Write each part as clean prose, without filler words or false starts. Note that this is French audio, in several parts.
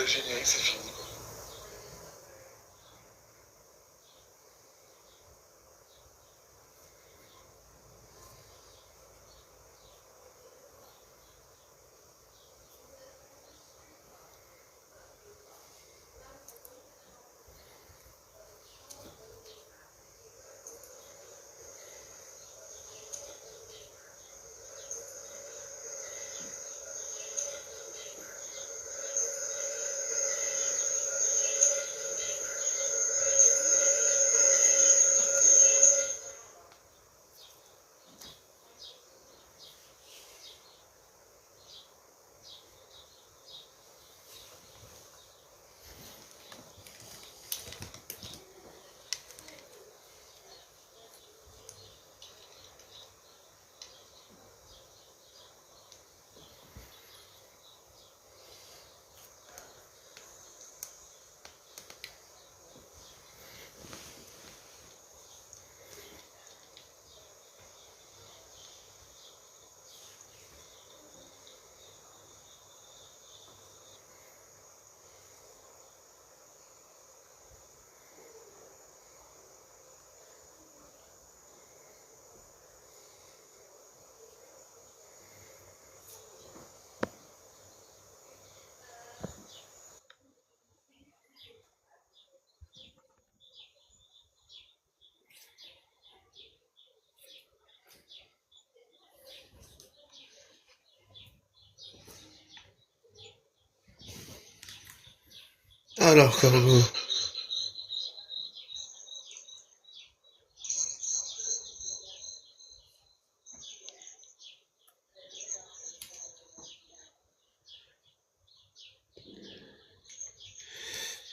le générique, c'est fini, quoi. Alors, Corgo.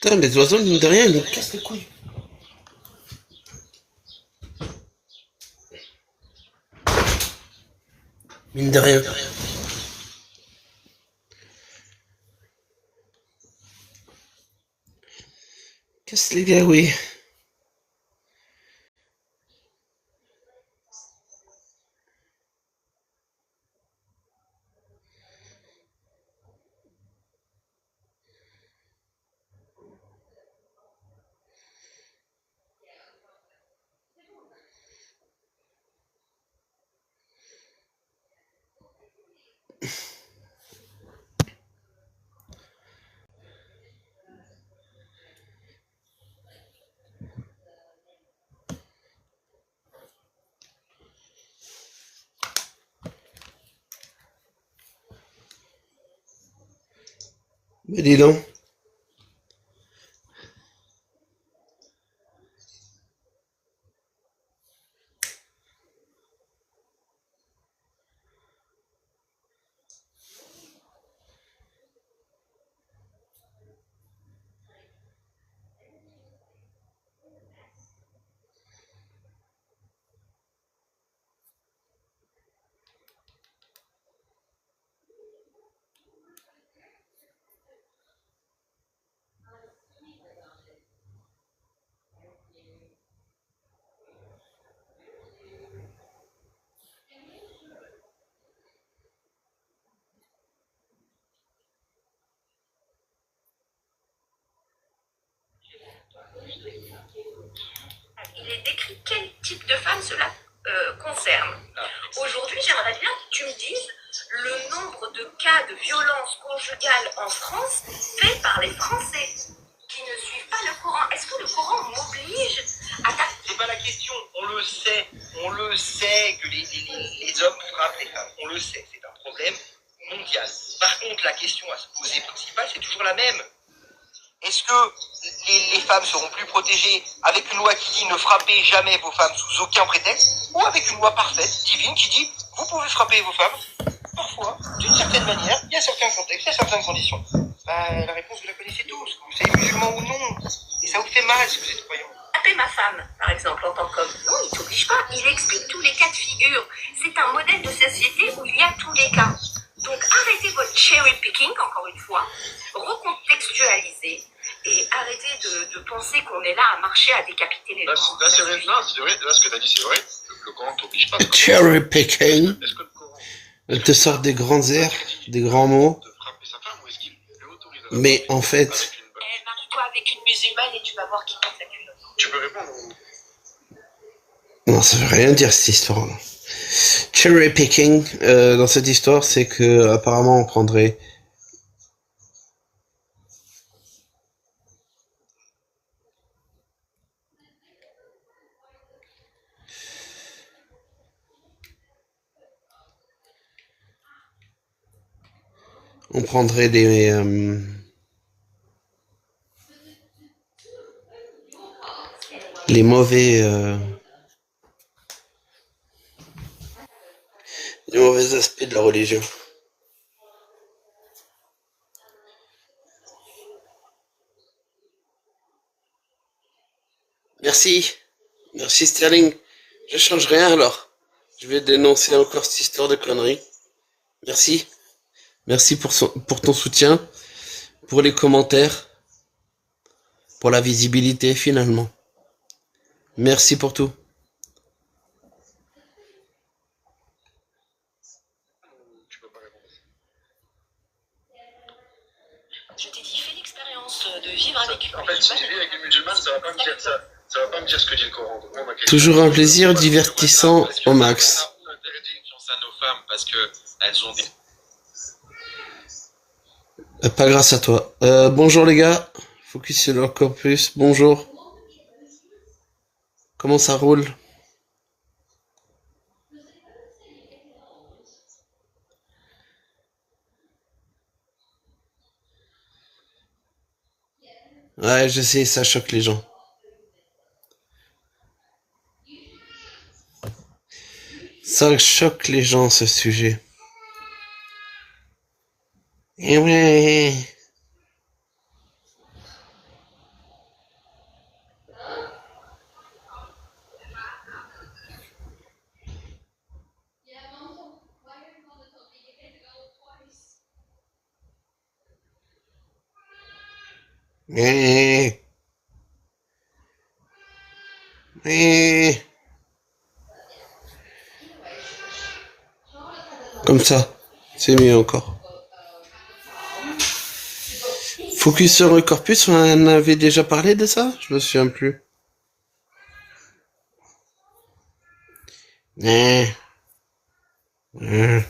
Putain, les oiseaux, mine de rien, ils me cassent les couilles. Mine de rien. Casse les gars, oui. Mais dis donc. Il est décrit quel type de femme cela concerne. Aujourd'hui, j'aimerais bien que tu me dises le nombre de cas de violence conjugale en France faits par les Français qui ne suivent pas le Coran. Est-ce que le Coran m'oblige à... C'est pas la question, on le sait que les hommes frappent les femmes, on le sait, c'est un problème mondial. Par contre, la question à se poser principale, c'est toujours la même. Est-ce que les femmes seront plus protégées avec une loi qui dit ne frappez jamais vos femmes sous aucun prétexte, ou avec une loi parfaite, divine, qui dit vous pouvez frapper vos femmes, parfois, d'une certaine manière, il y a certains contextes, il y a certaines conditions. La réponse vous la connaissez tous, que vous soyez musulman ou non, et ça vous fait mal si vous êtes croyant. Taper ma femme, par exemple, en tant qu'homme. Non, il t'oblige pas, il explique tous les cas de figure. C'est un modèle de société où il y a tous les cas. Donc arrêtez votre cherry picking, encore une fois, recontextualisez et arrêtez de penser qu'on est là à marcher à décapiter les gens. Là, c'est vrai, non, c'est vrai, là, ce que tu as dit, c'est vrai. Le Coran t'oblige pas. Cherry picking. Est-ce que le Coran Elle te sort des grands airs, des grands mots. de frapper sa femme ou est-ce qu'il lui autorise Mais en fait, Marie-toi avec une musulmane et tu vas voir qui porte la culotte. Tu peux répondre non, ça veut rien dire cette histoire. Cherry picking, dans cette histoire, c'est que apparemment on prendrait les mauvais aspects de la religion. Merci. Merci Sterling. Je change rien alors. Je vais dénoncer encore cette histoire de conneries. Merci. Merci pour ton soutien, pour les commentaires, pour la visibilité finalement. Merci pour tout. Tu peux pas répondre. Je t'ai dit, fais l'expérience de vivre avec une En fait, si tu vis avec une musulmane, ça va pas me dire ça. Ça va pas me dire ce que dit le Coran. Donc, moi, ma question, Toujours un plaisir divertissant au max. on interdit ça à nos femmes parce que elles ont des... Pas grâce à toi. Bonjour les gars. Focus sur leur corpus. Bonjour. Comment ça roule? Ouais, je sais, ça choque les gens. Ça choque les gens, ce sujet. Eh ouais. Eh. Eh. Comme ça, c'est mieux encore. Focus sur le corpus, on en avait déjà parlé de ça? Je me souviens plus. Eh. Eh.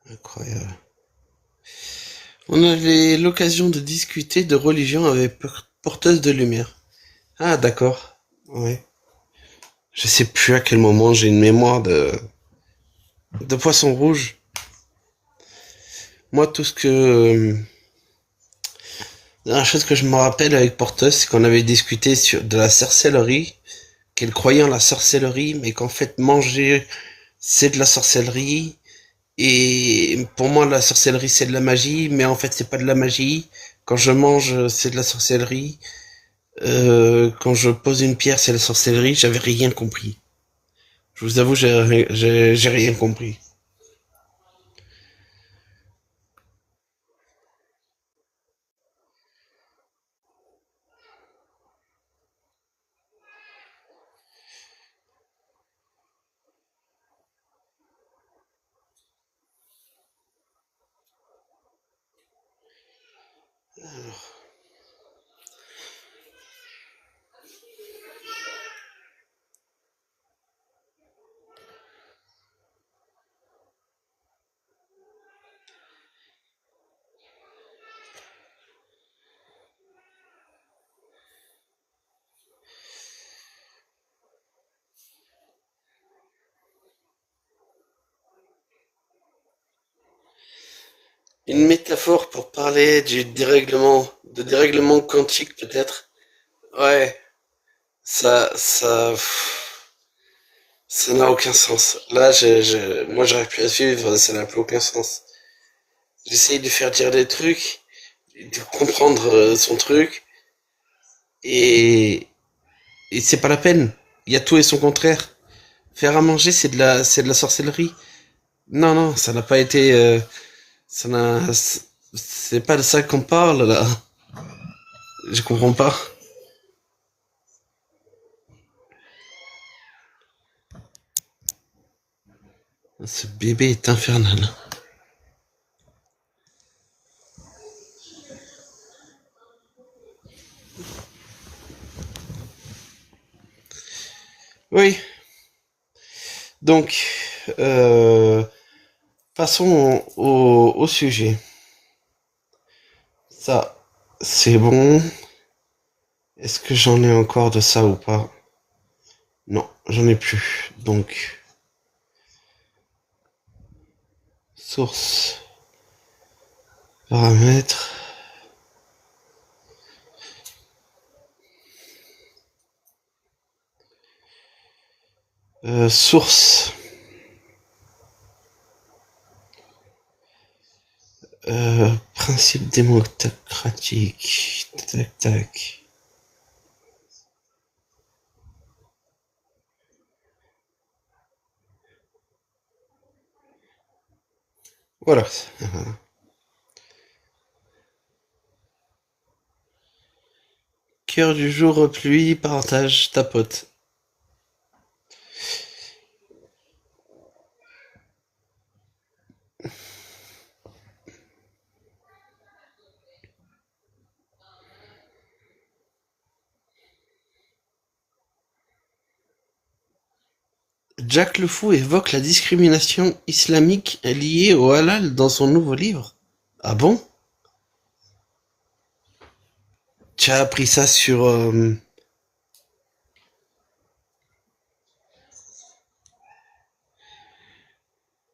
Incroyable. On avait l'occasion de discuter de religion avec Porteuse de Lumière. Ah, d'accord. Ouais. Je sais plus à quel moment j'ai une mémoire de poisson rouge. Moi, tout ce que... la chose que je me rappelle avec Porteuse, c'est qu'on avait discuté de la sorcellerie, qu'elle croyait en la sorcellerie, mais qu'en fait, manger, c'est de la sorcellerie. Et pour moi, la sorcellerie, c'est de la magie, mais en fait, c'est pas de la magie. Quand je mange, c'est de la sorcellerie. Quand je pose une pierre, c'est la sorcellerie. J'avais rien compris. Je vous avoue, j'ai rien compris. Une métaphore pour parler de dérèglement quantique peut-être. Ouais, ça n'a aucun sens. Là, moi j'arrive plus à suivre, ça n'a plus aucun sens. J'essaye de faire dire des trucs, de comprendre son truc, Et, et c'est pas la peine. Il y a tout et son contraire. Faire à manger, c'est de la sorcellerie. Non, non, ça n'a pas été, ça n'a, c'est pas de ça qu'on parle, là. Je comprends pas. Ce bébé est infernal. Oui, donc, passons au sujet. Ça, c'est bon. Est-ce que j'en ai encore de ça ou pas? Non, j'en ai plus. Donc, source, paramètres, source, principe démocratique, tac tac. Voilà. Cœur du jour, pluie, partage, tapote. Jack le Fou évoque la discrimination islamique liée au halal dans son nouveau livre. Ah bon? Tu as appris ça sur...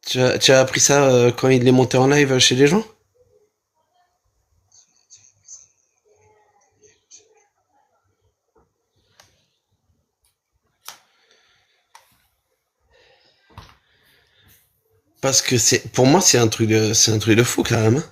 tu as appris ça quand il est monté en live chez les gens? Parce que c'est, pour moi, c'est un truc de fou quand même, hein.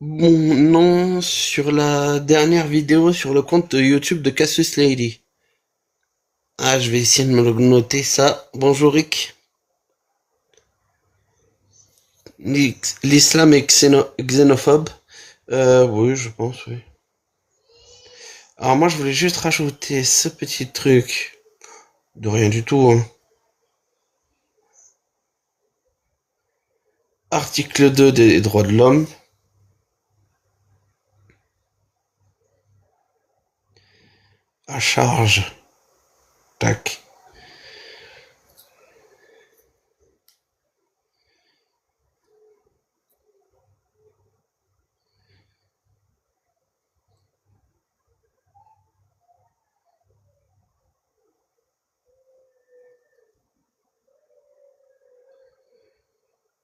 Bon, non, sur la dernière vidéo sur le compte de YouTube de Cassius Lady. Ah, je vais essayer de me le noter ça. Bonjour Rick. L'islam est xénophobe. Oui, je pense, oui. Alors moi, je voulais juste rajouter ce petit truc. De rien du tout, hein. Article 2 des droits de l'homme. À charge. Tac.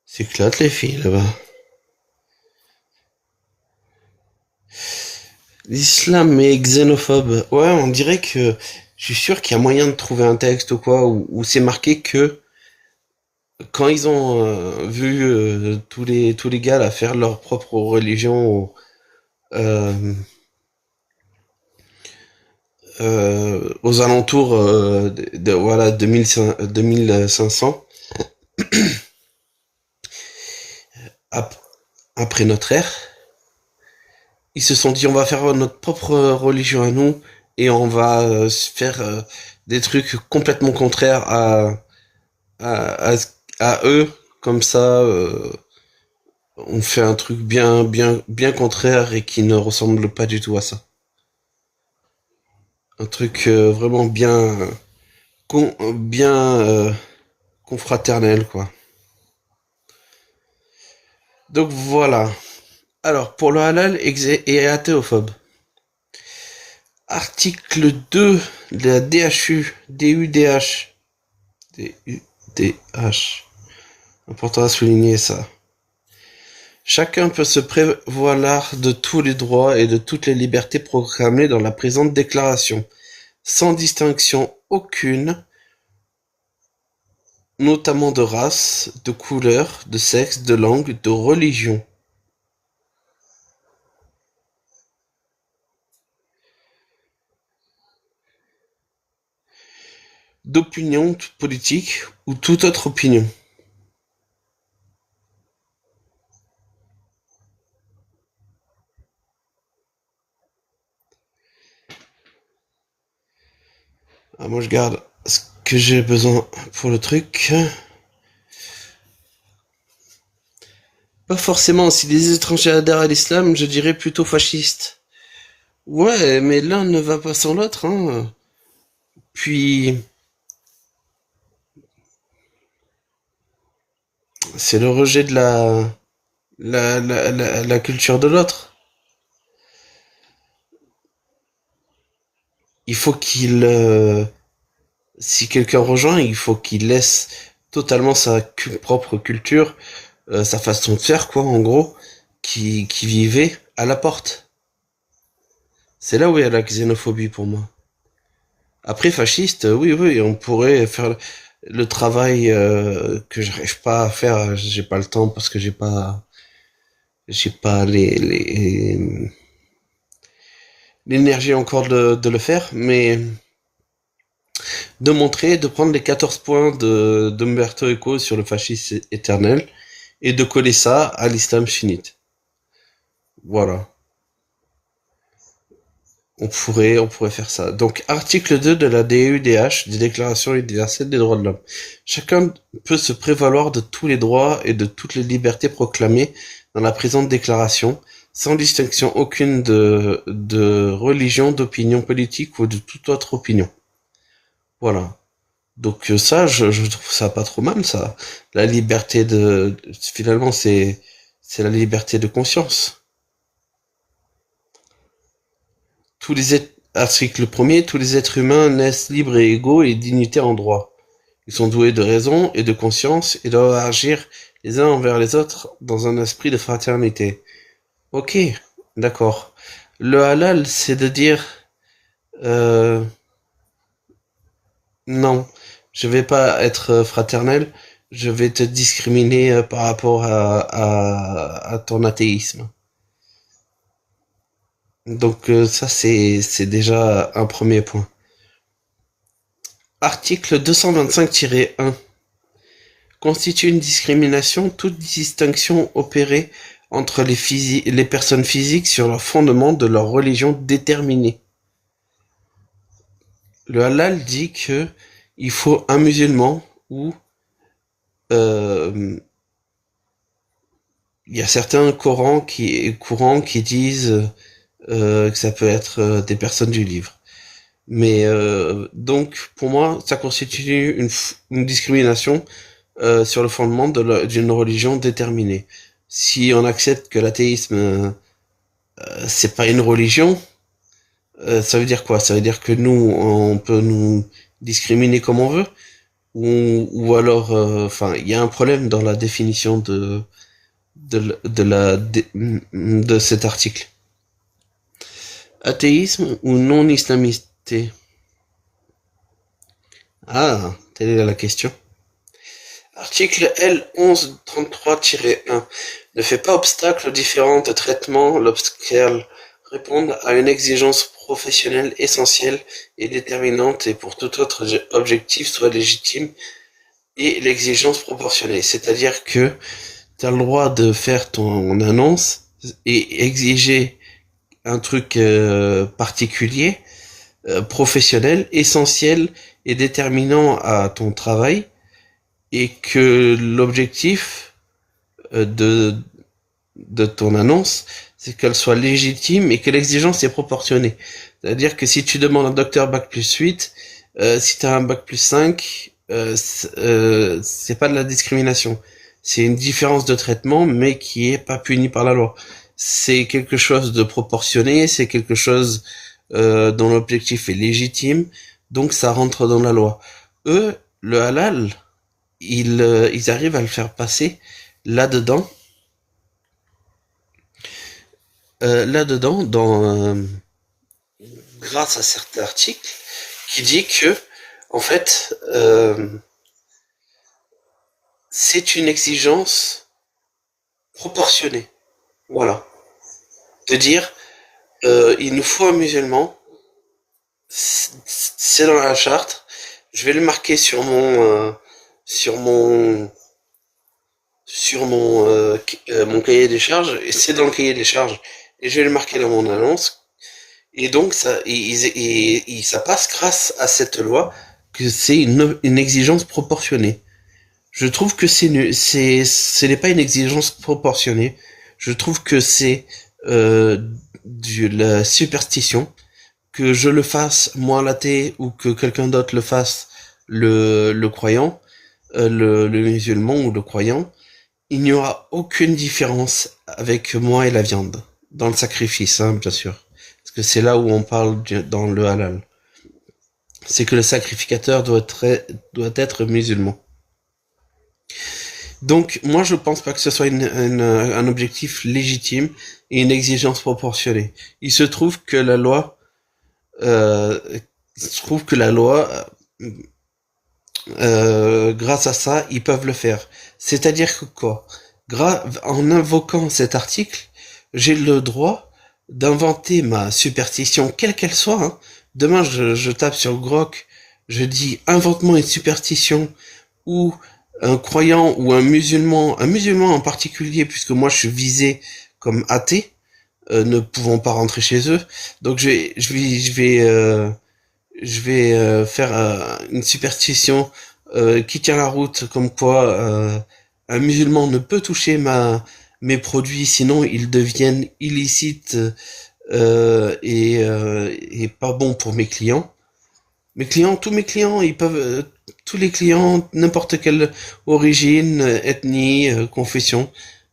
S'éclatent les filles là-bas. L'islam est xénophobe. Ouais, on dirait que je suis sûr qu'il y a moyen de trouver un texte ou quoi où c'est marqué que quand ils ont vu tous les gars là faire leur propre religion euh, aux alentours voilà 2500 ap- après notre ère, ils se sont dit on va faire notre propre religion à nous et on va se faire des trucs complètement contraires à, à eux, comme ça on fait un truc bien contraire et qui ne ressemble pas du tout à ça. Un truc vraiment bien confraternel quoi. Donc voilà. Alors, pour le halal et athéophobe. Article 2 de la DUDH. DUDH. Important à souligner ça. Chacun peut se prévaloir de tous les droits et de toutes les libertés proclamées dans la présente déclaration, sans distinction aucune, notamment de race, de couleur, de sexe, de langue, de religion. D'opinion politique ou toute autre opinion. Ah, moi je garde ce que j'ai besoin pour le truc. Pas forcément, si les étrangers adhèrent à l'islam, je dirais plutôt fasciste. Ouais, mais l'un ne va pas sans l'autre, hein. Puis, c'est le rejet de la culture de l'autre. Il faut si quelqu'un rejoint, il faut qu'il laisse totalement sa propre culture, sa façon de faire, quoi, en gros, qui vivait à la porte. C'est là où il y a la xénophobie pour moi. Après, fasciste, oui, on pourrait faire le travail que j'arrive pas à faire, j'ai pas le temps parce que j'ai pas l'énergie encore de le faire, mais de prendre les 14 points d'Umberto Eco sur le fascisme éternel et de coller ça à l'islam sunnite. Voilà. On pourrait faire ça. Donc, article 2 de la DUDH, des Déclarations universelles des droits de l'homme. Chacun peut se prévaloir de tous les droits et de toutes les libertés proclamées dans la présente déclaration, sans distinction aucune de religion, d'opinion politique ou de toute autre opinion. Voilà. Donc ça, je trouve ça pas trop mal, ça. La liberté finalement, c'est la liberté de conscience. Article 1er, tous les êtres humains naissent libres et égaux et dignité en droit. Ils sont doués de raison et de conscience et doivent agir les uns envers les autres dans un esprit de fraternité. Ok, d'accord. Le halal, c'est de dire non, je vais pas être fraternel, je vais te discriminer par rapport à ton athéisme. Donc ça c'est déjà un premier point. Article 225-1 constitue une discrimination toute distinction opérée entre les personnes physiques sur le fondement de leur religion déterminée. Le halal dit que il faut un musulman ou il y a certains courants qui disent que ça peut être des personnes du livre. Mais donc pour moi, ça constitue une discrimination sur le fondement d'une religion déterminée. Si on accepte que l'athéisme c'est pas une religion, ça veut dire quoi? Ça veut dire que nous, on peut nous discriminer comme on veut, ou alors, enfin, il y a un problème dans la définition de cet article. Athéisme ou non-islamité? Ah, telle est la question. Article L1133-1 ne fait pas obstacle aux différents traitements lorsqu'elles répondent à une exigence professionnelle essentielle et déterminante et pour tout autre objectif soit légitime et l'exigence proportionnée. C'est-à-dire que tu as le droit de faire ton annonce et exiger un truc particulier, professionnel, essentiel et déterminant à ton travail, et que l'objectif de ton annonce, c'est qu'elle soit légitime et que l'exigence est proportionnée. C'est-à-dire que si tu demandes un docteur bac plus 8, si tu as un bac plus 5, c'est pas de la discrimination. C'est une différence de traitement, mais qui est pas punie par la loi. c'est quelque chose de proportionné, c'est quelque chose dont l'objectif est légitime, donc ça rentre dans la loi. Eux, le halal, ils arrivent à le faire passer là-dedans, grâce à cet article qui dit que, en fait, c'est une exigence proportionnée. Voilà. De dire, il nous faut un musulman, c'est dans la charte, je vais le marquer mon cahier des charges, et c'est dans le cahier des charges, et je vais le marquer dans mon annonce, et donc ça passe grâce à cette loi que c'est une exigence proportionnée. Je trouve que ce n'est pas une exigence proportionnée. Je trouve que c'est de la superstition. Que je le fasse, moi l'athée, ou que quelqu'un d'autre le fasse, le croyant, le musulman ou le croyant, il n'y aura aucune différence avec moi et la viande. Dans le sacrifice, hein, bien sûr. Parce que c'est là où on parle dans le halal. C'est que le sacrificateur doit être musulman. Donc, moi, je pense pas que ce soit un objectif légitime et une exigence proportionnée. Il se trouve que la loi, grâce à ça, ils peuvent le faire. C'est-à-dire que quoi? En invoquant cet article, j'ai le droit d'inventer ma superstition, quelle qu'elle soit, hein. Demain, je tape sur Grok, je dis invente-moi une superstition, ou un croyant ou un musulman en particulier, puisque moi je suis visé comme athée, ne pouvant pas rentrer chez eux. Donc je vais faire une superstition qui tient la route, comme quoi un musulman ne peut toucher mes produits, sinon ils deviennent illicites et pas bons pour mes clients. Tous mes clients, ils peuvent, tous les clients, n'importe quelle origine, ethnie, confession,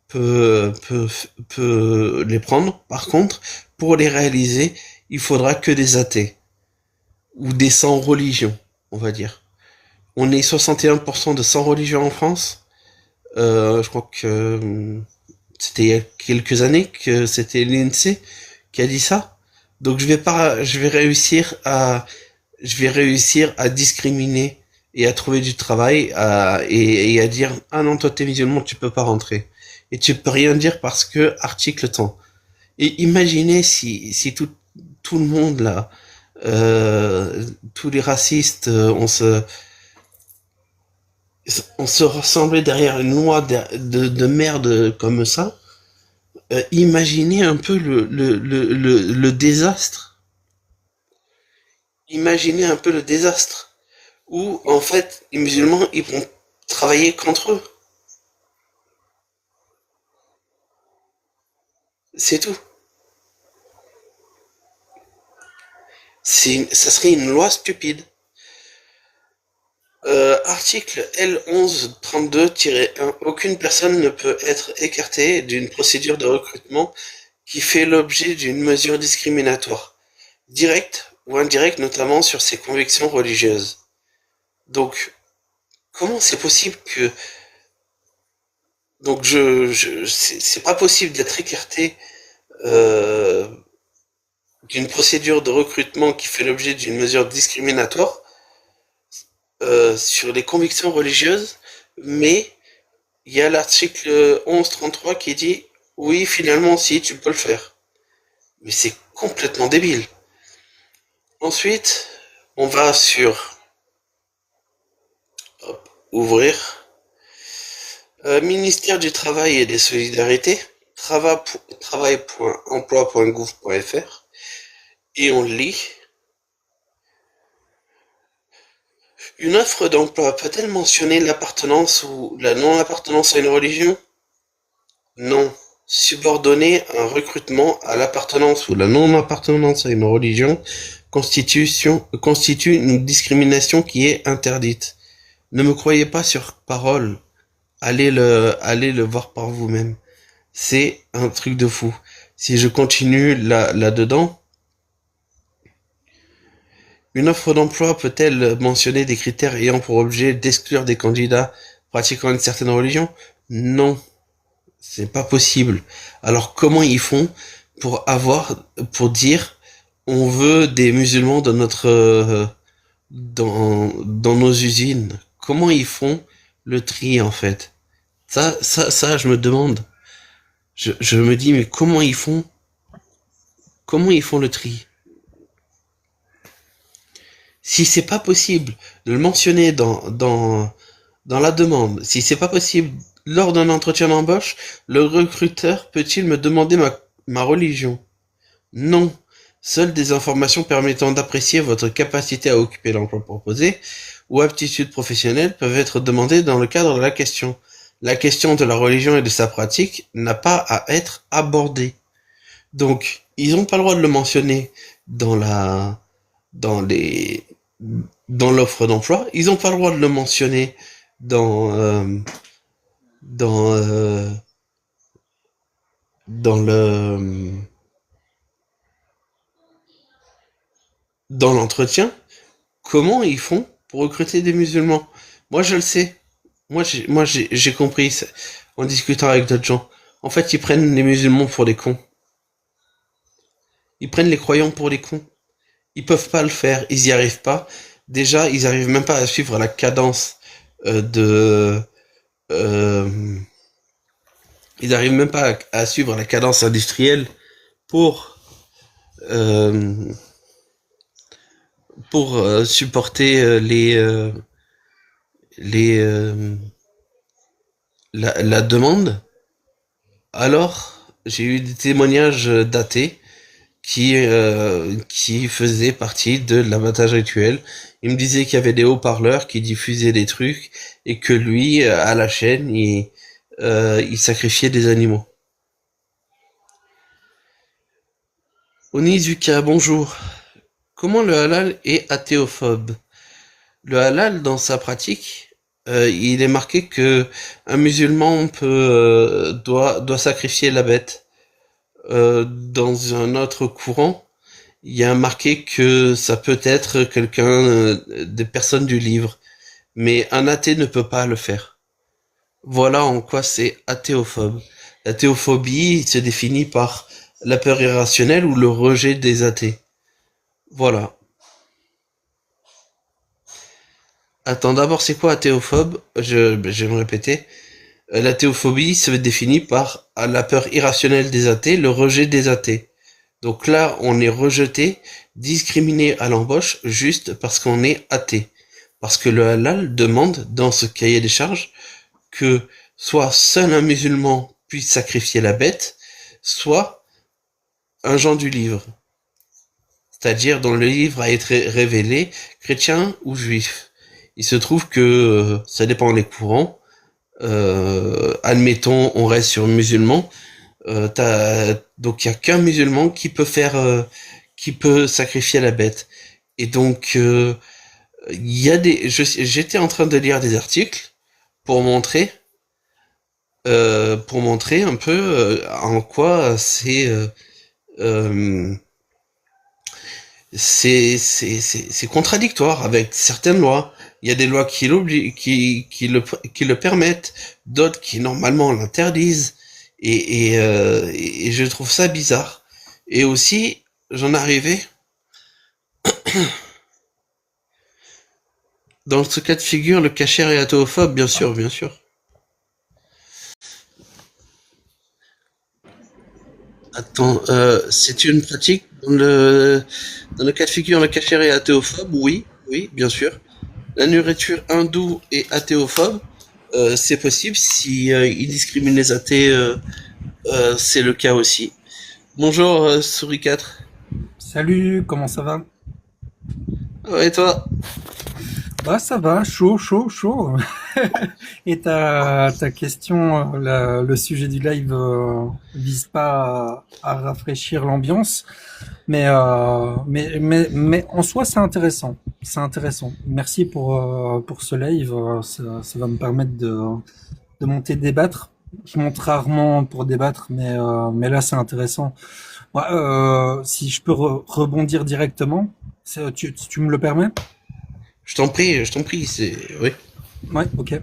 peut les prendre. Par contre, pour les réaliser, il faudra que des athées ou des sans religion, on va dire. On est 61% de sans religion en France. Je crois que c'était il y a quelques années que c'était l'INSEE qui a dit ça. Donc je vais réussir à discriminer et à trouver du travail et à dire ah non, toi t'es musulman, tu peux pas rentrer et tu peux rien dire parce que article temps. Et imaginez si tout le monde là, tous les racistes, on se rassemblait derrière une loi de merde comme ça. Imaginez un peu le désastre. Imaginez un peu le désastre où en fait les musulmans ils vont travailler contre eux. C'est tout. Ça serait une loi stupide. Article L1132-1. Aucune personne ne peut être écartée d'une procédure de recrutement qui fait l'objet d'une mesure discriminatoire, directe ou indirecte, notamment sur ses convictions religieuses. Donc, comment c'est possible que... Donc, c'est pas possible d'être écarté d'une procédure de recrutement qui fait l'objet d'une mesure discriminatoire sur les convictions religieuses, mais il y a l'article 1133 qui dit oui, finalement, si, tu peux le faire. Mais c'est complètement débile. Ensuite, on va sur ouvrir ministère du Travail et des Solidarités, travail.emploi.gouv.fr, et on lit: une offre d'emploi peut-elle mentionner l'appartenance ou la non-appartenance à une religion? Non. Subordonner un recrutement à l'appartenance ou la non-appartenance à une religion constitue une discrimination qui est interdite. Ne me croyez pas sur parole. Allez le voir par vous-même. C'est un truc de fou. Si je continue là-dedans, une offre d'emploi peut-elle mentionner des critères ayant pour objet d'exclure des candidats pratiquant une certaine religion? Non, c'est pas possible. Alors comment ils font pour dire on veut des musulmans dans dans nos usines? Comment ils font le tri en fait? Ça, je me demande. Je me dis mais comment ils font le tri? Si c'est pas possible de le mentionner dans la demande, si c'est pas possible lors d'un entretien d'embauche, le recruteur peut-il me demander ma religion? Non. Seules des informations permettant d'apprécier votre capacité à occuper l'emploi proposé ou aptitudes professionnelles peuvent être demandées dans le cadre de la question. La question de la religion et de sa pratique n'a pas à être abordée. Donc, ils n'ont pas le droit de le mentionner dans dans les, dans l'offre d'emploi. Ils n'ont pas le droit de le mentionner dans, dans, dans dans l'entretien. Comment ils font pour recruter des musulmans? Moi, je le sais. J'ai compris en discutant avec d'autres gens. En fait, ils prennent les musulmans pour des cons. Ils prennent les croyants pour des cons. Ils peuvent pas le faire. Ils y arrivent pas. Déjà, ils arrivent même pas à suivre la cadence de. euh, ils arrivent même pas à suivre la cadence industrielle pour euh, supporter les la demande. Alors, j'ai eu des témoignages d'athées qui faisaient partie de l'abattage rituel. Il me disait qu'il y avait des haut-parleurs qui diffusaient des trucs et que lui, à la chaîne, il sacrifiait des animaux. Onizuka, bonjour. Comment le halal est athéophobe? Le halal, dans sa pratique, il est marqué que un musulman doit sacrifier la bête. Dans un autre courant, il y a marqué que ça peut être quelqu'un des personnes du livre, mais un athée ne peut pas le faire. Voilà en quoi c'est athéophobe. La théophobie se définit par la peur irrationnelle ou le rejet des athées. Voilà. Attends, d'abord, c'est quoi athéophobe? Je vais me répéter. La théophobie se définit par la peur irrationnelle des athées, le rejet des athées. Donc là, on est rejeté, discriminé à l'embauche, juste parce qu'on est athée. Parce que le halal demande, dans ce cahier des charges, que soit seul un musulman puisse sacrifier la bête, soit un gens du livre. C'est-à-dire dont le livre a été révélé, chrétien ou juif. Il se trouve que ça dépend des courants. Admettons, on reste sur musulman. Donc il y a qu'un musulman qui peut sacrifier la bête. Et donc il y a j'étais en train de lire des articles pour montrer un peu en quoi euh, c'est contradictoire avec certaines lois. Il y a des lois qui le permettent, d'autres qui normalement l'interdisent, et je trouve ça bizarre. Et aussi, j'en arrivais dans ce cas de figure, le cachère est athéophobe, bien sûr, bien sûr. Attends, c'est une pratique dans le cas de figure, le cachère est athéophobe, oui, oui, bien sûr. La nourriture hindoue est athéophobe, c'est possible si il discrimine les athées, c'est le cas aussi. Bonjour, Souris 4. Salut, comment ça va? Ouais, et toi? Bah ça va, chaud, chaud, chaud. Et ta question, le sujet du live vise pas à rafraîchir l'ambiance, mais en soi c'est intéressant. C'est intéressant. Merci pour ce live. Ça va me permettre de monter débattre je monte rarement pour débattre, mais là c'est intéressant. Ouais, si je peux rebondir directement, tu me le permets? je t'en prie, c'est, oui. Ouais, ok.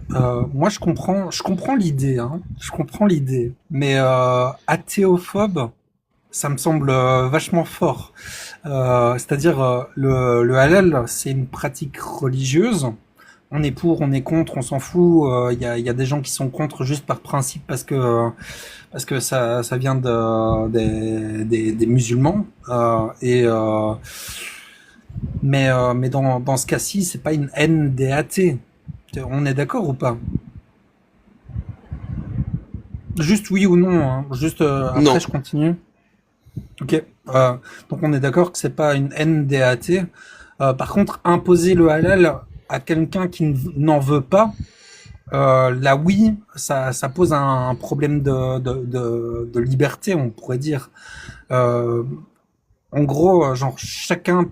Moi je comprends l'idée, hein. Je comprends l'idée, mais athéophobe, ça me semble vachement fort. C'est-à-dire le halal, c'est une pratique religieuse. On est pour, on est contre, on s'en fout. Il y a des gens qui sont contre juste par principe parce que ça vient des musulmans. Mais dans ce cas-ci, c'est pas une haine des athées. On est d'accord ou pas? Juste oui ou non, hein. Juste après Non. je continue. Ok. Euh, donc on est d'accord que c'est pas une haine des athées. Par contre, imposer le halal à quelqu'un qui n'en veut pas, là oui, ça pose un problème de liberté, on pourrait dire. Euh, En gros, genre chacun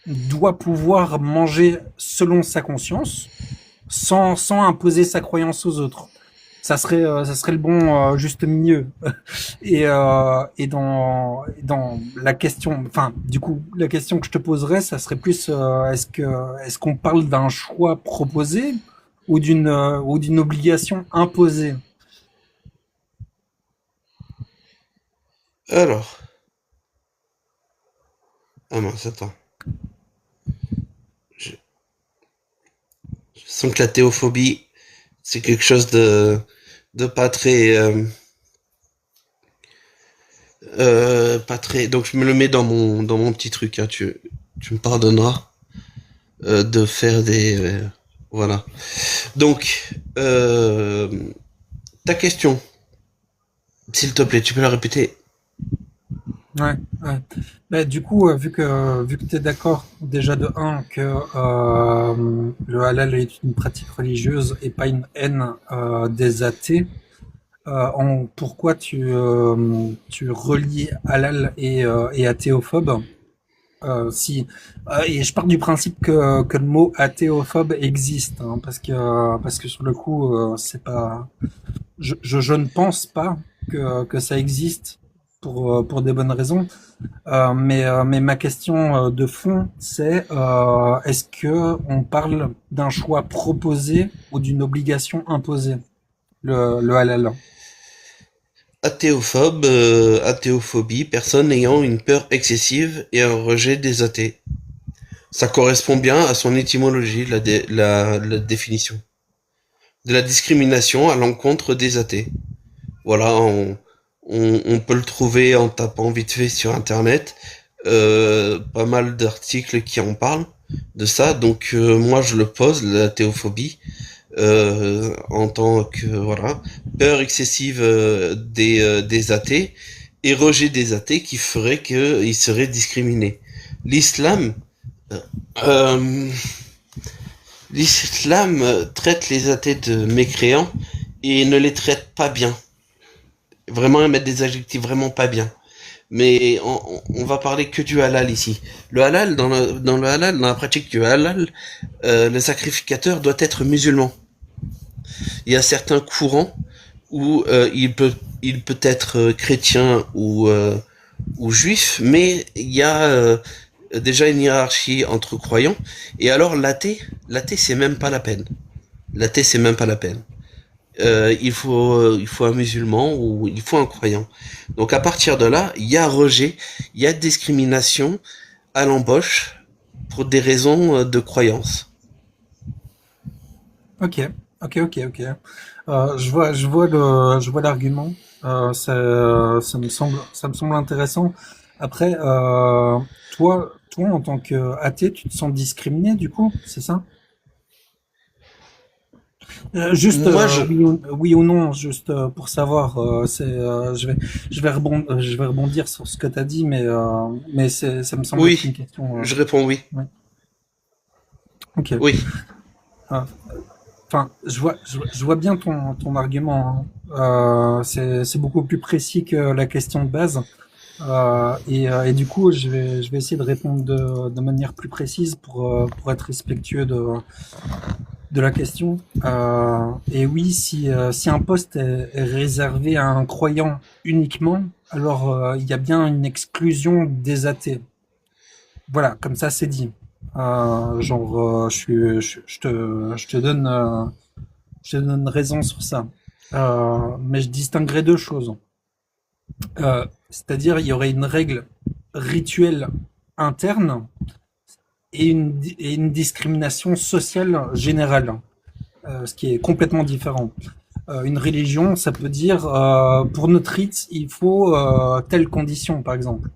doit pouvoir manger selon sa conscience, sans imposer sa croyance aux autres. Ça serait le bon juste milieu. Et dans la question, enfin, du coup, la question que je te poserais, ça serait plus est-ce qu'on parle d'un choix proposé ou d'une obligation imposée? Alors, ah mince, attends. Je, je sens que la théophobie, c'est quelque chose de pas très, pas très. Donc je me le mets dans mon petit truc. Hein, tu me pardonneras de faire des, voilà. Donc, ta question, s'il te plaît, tu peux la répéter. Ouais, ouais. Bah, du coup, vu que tu es d'accord déjà de un que le halal est une pratique religieuse et pas une haine des athées, pourquoi tu relis halal et athéophobe si et je pars du principe que le mot athéophobe existe hein, parce que sur le coup c'est pas je ne pense pas que ça existe pour des bonnes raisons. Mais ma question de fond, c'est est-ce que on parle d'un choix proposé ou d'une obligation imposée, le halal? Athéophobe, athéophobie, personne ayant une peur excessive et un rejet des athées. Ça correspond bien à son étymologie, la définition. De la discrimination à l'encontre des athées. Voilà, on peut le trouver en tapant vite fait sur internet. Pas mal d'articles qui en parlent de ça. Donc moi je le pose, la théophobie, en tant que voilà peur excessive des athées et rejet des athées qui ferait qu'ils seraient discriminés. L'islam, euh, l'islam traite les athées de mécréants et ne les traite pas bien. Vraiment mettre des adjectifs vraiment pas bien. Mais on va parler que du halal ici. Le halal, dans le halal, dans la pratique du halal, le sacrificateur doit être musulman. Il y a certains courants où il peut être chrétien ou juif, mais il y a déjà une hiérarchie entre croyants. Et alors l'athée c'est même pas la peine. L'athée c'est même pas la peine. Il faut un musulman ou il faut un croyant. Donc à partir de là, il y a rejet, il y a discrimination à l'embauche pour des raisons de croyance. Ok, ok. Je vois l'argument. Ça me semble intéressant. Après, toi, en tant que athée, tu te sens discriminé, du coup, c'est ça? Juste Moi, je, oui ou non, juste pour savoir. Je vais rebondir sur ce que tu as dit, mais ça me semble être oui, une question. je réponds oui, Ouais. Ok. oui. Ah, enfin, je vois bien ton argument. Hein. C'est beaucoup plus précis que la question de base. Et du coup, je vais essayer de répondre de manière plus précise pour être respectueux de la question. Et oui, si un poste est réservé à un croyant uniquement, alors il y a bien une exclusion des athées. Voilà, comme ça c'est dit. Je te donne raison sur ça. Mais je distinguerai deux choses. C'est-à-dire, il y aurait une règle rituelle interne et une discrimination sociale générale, ce qui est complètement différent. Une religion, ça peut dire, pour notre rite, il faut telle condition, par exemple.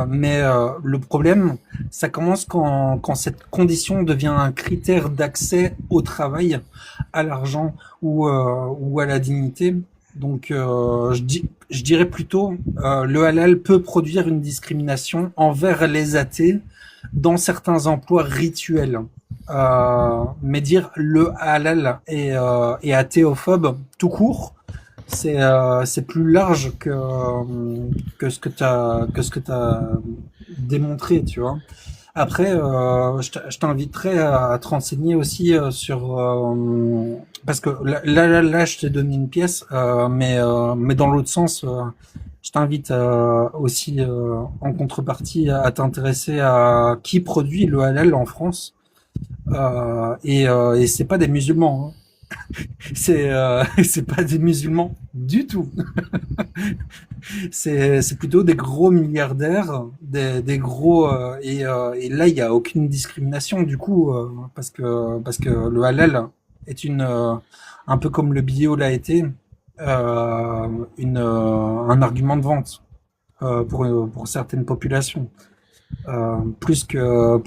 Mais le problème, ça commence quand cette condition devient un critère d'accès au travail, à l'argent ou à la dignité. Donc, je dirais plutôt, le halal peut produire une discrimination envers les athées dans certains emplois rituels. Mais dire le halal est athéophobe tout court, c'est plus large que ce que t'as démontré, tu vois. Après, je t'inviterais à te renseigner aussi sur parce que là, je t'ai donné une pièce, mais dans l'autre sens, je t'invite aussi en contrepartie à t'intéresser à qui produit le halal en France. Et c'est pas des musulmans, hein. C'est pas des musulmans du tout. C'est plutôt des gros milliardaires, des gros et là il y a aucune discrimination du coup parce que le halal est un peu comme le bio l'a été un argument de vente pour certaines populations plus que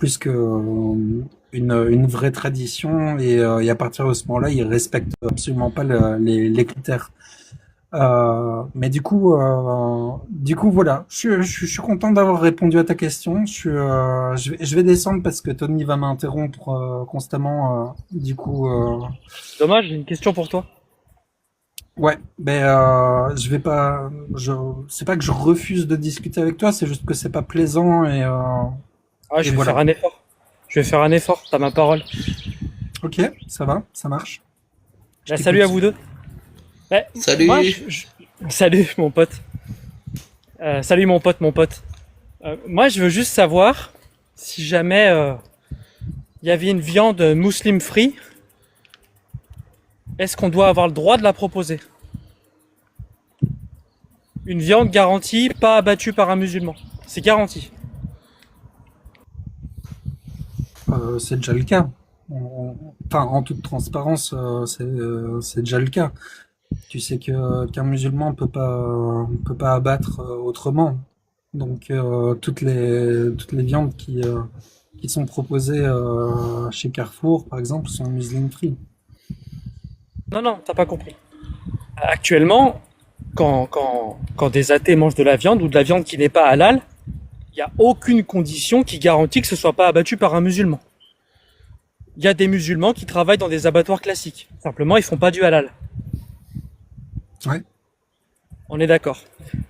une vraie tradition et à partir de ce moment-là ils respectent absolument pas les critères. Mais du coup, voilà. Je suis content d'avoir répondu à ta question. Je vais descendre parce que Tony va m'interrompre constamment. Dommage, j'ai une question pour toi. Ouais. Ben, je vais pas. C'est pas que je refuse de discuter avec toi, c'est juste que c'est pas plaisant Ah, je vais voilà. faire un effort. Je vais faire un effort, t'as ma parole. Ok, ça va, ça marche. Bah, salut à vous deux. Ouais, Salut. moi, salut mon pote. Salut mon pote. Moi, je veux juste savoir si jamais il y avait une viande muslim free, est-ce qu'on doit avoir le droit de la proposer? Une viande garantie, pas abattue par un musulman. C'est garanti. C'est déjà le cas. Enfin, en toute transparence, c'est déjà le cas. Tu sais qu'un musulman peut pas abattre autrement. Donc toutes les viandes qui sont proposées chez Carrefour, par exemple, sont musulman free. Non, t'as pas compris. Actuellement, quand des athées mangent de la viande ou de la viande qui n'est pas halal, il n'y a aucune condition qui garantit que ce soit pas abattu par un musulman. Il y a des musulmans qui travaillent dans des abattoirs classiques. Simplement, ils font pas du halal. Ouais. On est d'accord.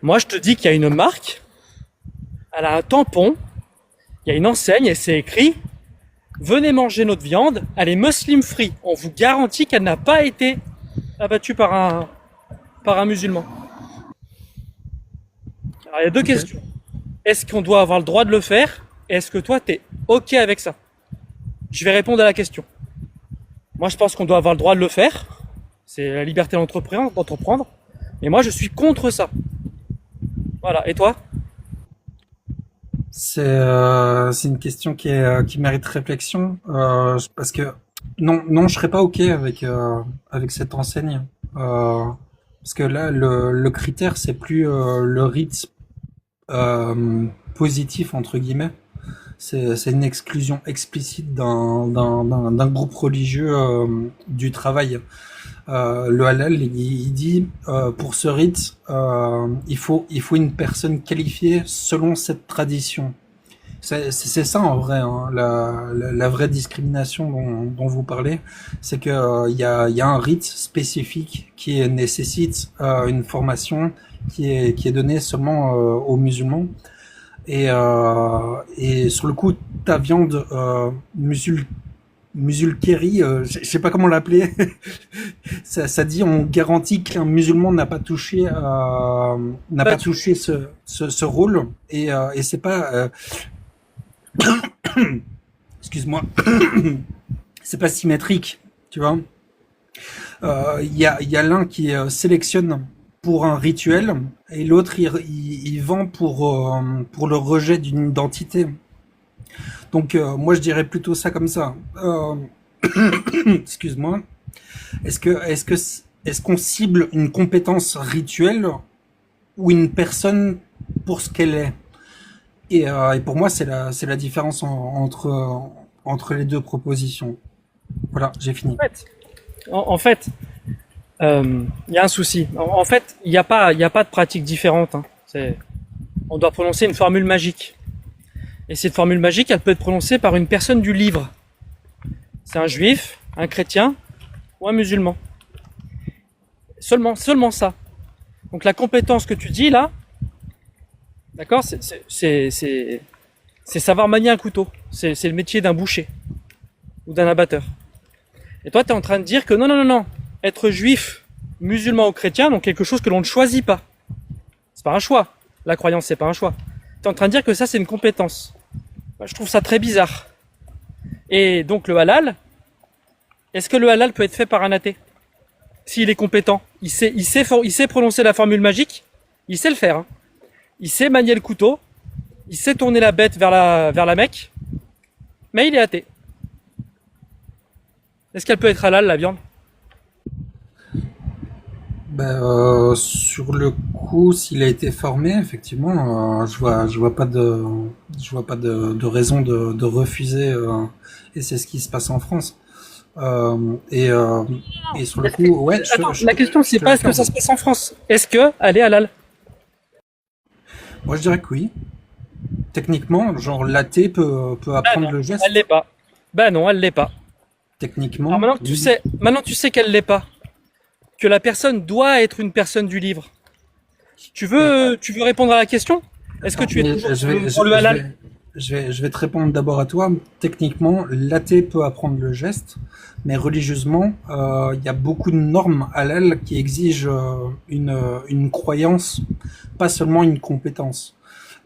Moi, je te dis qu'il y a une marque, elle a un tampon, il y a une enseigne et c'est écrit « Venez manger notre viande, elle est muslim free. On vous garantit qu'elle n'a pas été abattue par un musulman. » Alors, il y a deux questions. Est-ce qu'on doit avoir le droit de le faire? Et est-ce que toi, t'es OK avec ça? Je vais répondre à la question. Moi, je pense qu'on doit avoir le droit de le faire. C'est la liberté d'entreprendre. Mais moi, je suis contre ça. Voilà. Et toi? C'est une question qui mérite réflexion parce que non, je serais pas OK avec cette enseigne parce que là, le critère, c'est plus le rite positif entre guillemets. C'est une exclusion explicite d'un groupe religieux du travail. Le halal, il dit pour ce rite, il faut une personne qualifiée selon cette tradition. C'est ça en vrai, hein, la vraie discrimination dont vous parlez, c'est que il y a un rite spécifique qui nécessite une formation qui est donnée seulement aux musulmans. Et sur le coup, ta viande Musulkeri, je sais pas comment l'appeler. Ça dit on garantit qu'un musulman n'a pas touché ce rôle et c'est pas excuse-moi c'est pas symétrique, tu vois. Il y a l'un qui sélectionne pour un rituel et l'autre il vend pour le rejet d'une identité. Donc moi je dirais plutôt ça comme ça. Excuse-moi. Est-ce qu'on cible une compétence rituelle ou une personne pour ce qu'elle est? Et pour moi c'est la différence entre les deux propositions. Voilà, j'ai fini. En fait, il y a un souci. En fait, il n'y a pas de pratique différente. Hein. On doit prononcer une formule magique. Et cette formule magique, elle peut être prononcée par une personne du livre. C'est un juif, un chrétien ou un musulman. Seulement ça. Donc la compétence que tu dis là, d'accord, c'est savoir manier un couteau. C'est le métier d'un boucher ou d'un abatteur. Et toi, tu es en train de dire que non. Être juif, musulman ou chrétien, donc quelque chose que l'on ne choisit pas. C'est pas un choix. La croyance, c'est pas un choix. Tu es en train de dire que ça, c'est une compétence. Je trouve ça très bizarre. Et donc le halal, est-ce que le halal peut être fait par un athée? S'il est compétent, il sait prononcer la formule magique, il sait le faire. Hein. Il sait manier le couteau, il sait tourner la bête vers la Mecque, mais il est athée. Est-ce qu'elle peut être halal, la viande? Sur le coup, s'il a été formé, effectivement, je vois pas de raison de refuser, et c'est ce qui se passe en France. Et sur le coup, ouais. Attends, la question c'est pas est-ce que ça se passe en France, est-ce que elle est halal? Moi, je dirais que oui. Techniquement, genre l'athée peut apprendre le geste. Elle l'est pas. Ben non, elle l'est pas. Techniquement. Alors maintenant tu sais qu'elle l'est pas. Que la personne doit être une personne du livre. Tu veux répondre à la question? Est-ce que tu es toujours pour le halal? Je vais te répondre d'abord à toi. Techniquement, l'athée peut apprendre le geste, mais religieusement, il y a beaucoup de normes halal qui exigent une croyance, pas seulement une compétence.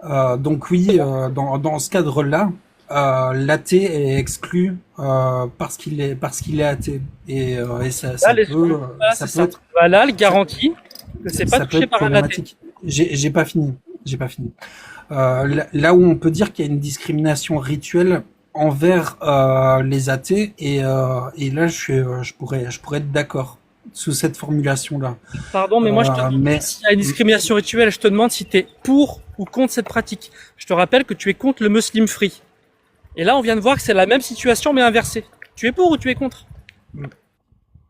Donc oui, dans ce cadre-là, l'athée est exclu parce qu'il est athée et ça peut être le halal garantit que c'est pas touché par un athée. J'ai pas fini. Là où on peut dire qu'il y a une discrimination rituelle envers les athées et là je pourrais être d'accord sous cette formulation-là. Pardon, mais moi je te demande s'il y a une discrimination rituelle, je te demande si tu es pour ou contre cette pratique. Je te rappelle que tu es contre le Muslim free. Et là, on vient de voir que c'est la même situation mais inversée. Tu es pour ou tu es contre?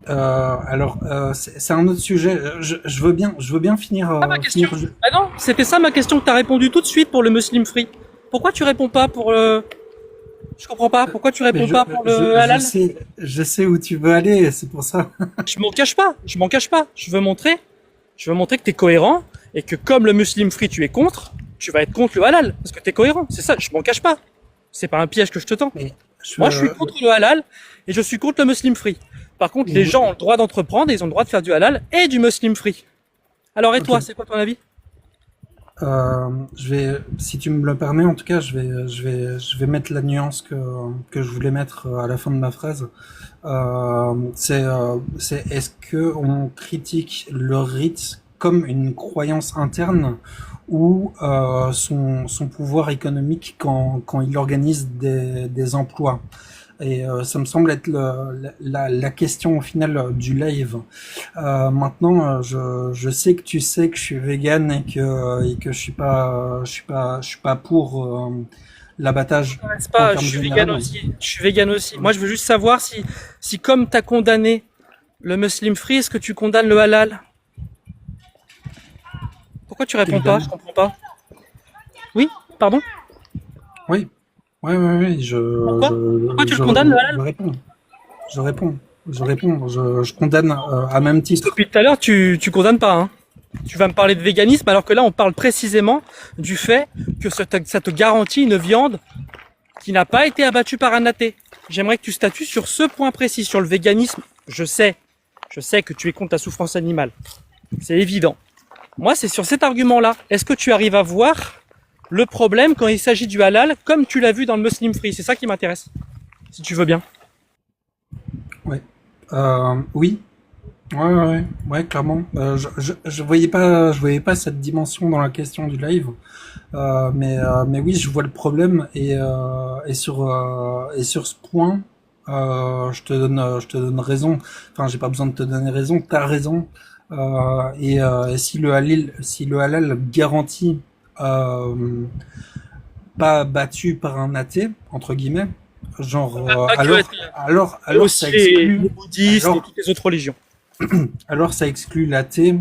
Alors, c'est un autre sujet. Je veux bien finir. Ma question. Ah non, c'était ça ma question que tu as répondu tout de suite pour le Muslim free. Pourquoi tu réponds pas pour le... Je comprends pas. Pourquoi tu réponds pas pour le halal? Je sais où tu veux aller, c'est pour ça. Je m'en cache pas. Je veux montrer que tu es cohérent et que comme le Muslim free tu es contre, tu vas être contre le halal parce que tu es cohérent. C'est ça, je m'en cache pas. C'est pas un piège que je te tends. Moi, je suis contre le halal et je suis contre le Muslim free. Par contre, les gens ont le droit d'entreprendre et ils ont le droit de faire du halal et du Muslim free. Alors, et toi, c'est quoi ton avis? Si tu me le permets, en tout cas, je vais mettre la nuance que je voulais mettre à la fin de ma phrase. C'est est-ce que on critique le rite comme une croyance interne ou son pouvoir économique quand il organise des emplois. Et ça me semble être la question au final du live. Maintenant, je sais que tu sais que je suis vegan et que je suis pas pour l'abattage. Je suis vegan aussi. Je suis vegan aussi. Moi, je veux juste savoir si comme t'as condamné le Muslim free, est-ce que tu condamnes le halal? Pourquoi tu réponds pas? Je comprends pas. Oui, pardon? Oui. Oui. Pourquoi tu le condamnes, le halal? Je réponds. Je condamne à même titre. Depuis tout à l'heure, tu condamnes pas, hein. Tu vas me parler de véganisme alors que là, on parle précisément du fait que ça te garantit une viande qui n'a pas été abattu par un athée. J'aimerais que tu statues sur ce point précis, sur le véganisme. Je sais que tu es contre la souffrance animale. C'est évident. Moi, c'est sur cet argument-là. Est-ce que tu arrives à voir le problème quand il s'agit du halal, comme tu l'as vu dans le Muslim Free? C'est ça qui m'intéresse, si tu veux bien. Ouais. Oui. Ouais, clairement. Je voyais pas cette dimension dans la question du live. Mais oui, je vois le problème et sur ce point, je te donne raison. Enfin, j'ai pas besoin de te donner raison. T'as raison. Et si le halal garantit pas battu par un athée entre guillemets, genre alors aussi ça exclut les bouddhistes et toutes les autres religions. alors ça exclut l'athée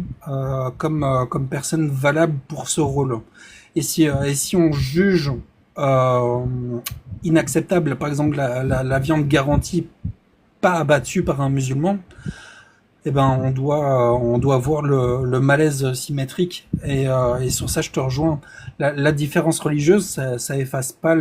comme personne valable pour ce rôle. Et si on juge inacceptable, par exemple, la viande garantie pas abattue par un musulman, eh ben on doit voir le malaise symétrique. Et sur ça, je te rejoins. La différence religieuse, ça efface pas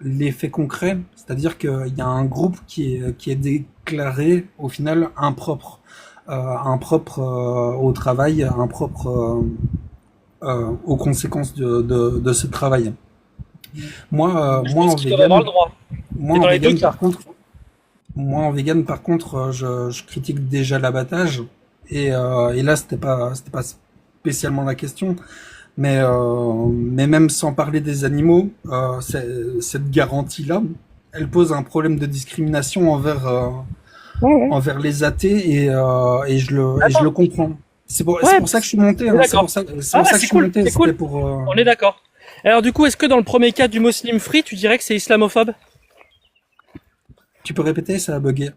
l'effet concret. C'est-à-dire qu'il y a un groupe qui est déclaré au final impropre. Impropre au travail, impropre aux conséquences de ce travail. Moi en vegan, moi en vegan par contre, je critique déjà l'abattage et là c'était pas spécialement la question, mais même sans parler des animaux, cette garantie là, elle pose un problème de discrimination envers les athées et je le comprends. C'est pour ça que je suis monté. Hein. C'est pour ça que je suis monté. C'est cool. On est d'accord. Alors du coup, est-ce que dans le premier cas du Muslim Free, tu dirais que c'est islamophobe? Tu peux répéter, ça a bugué.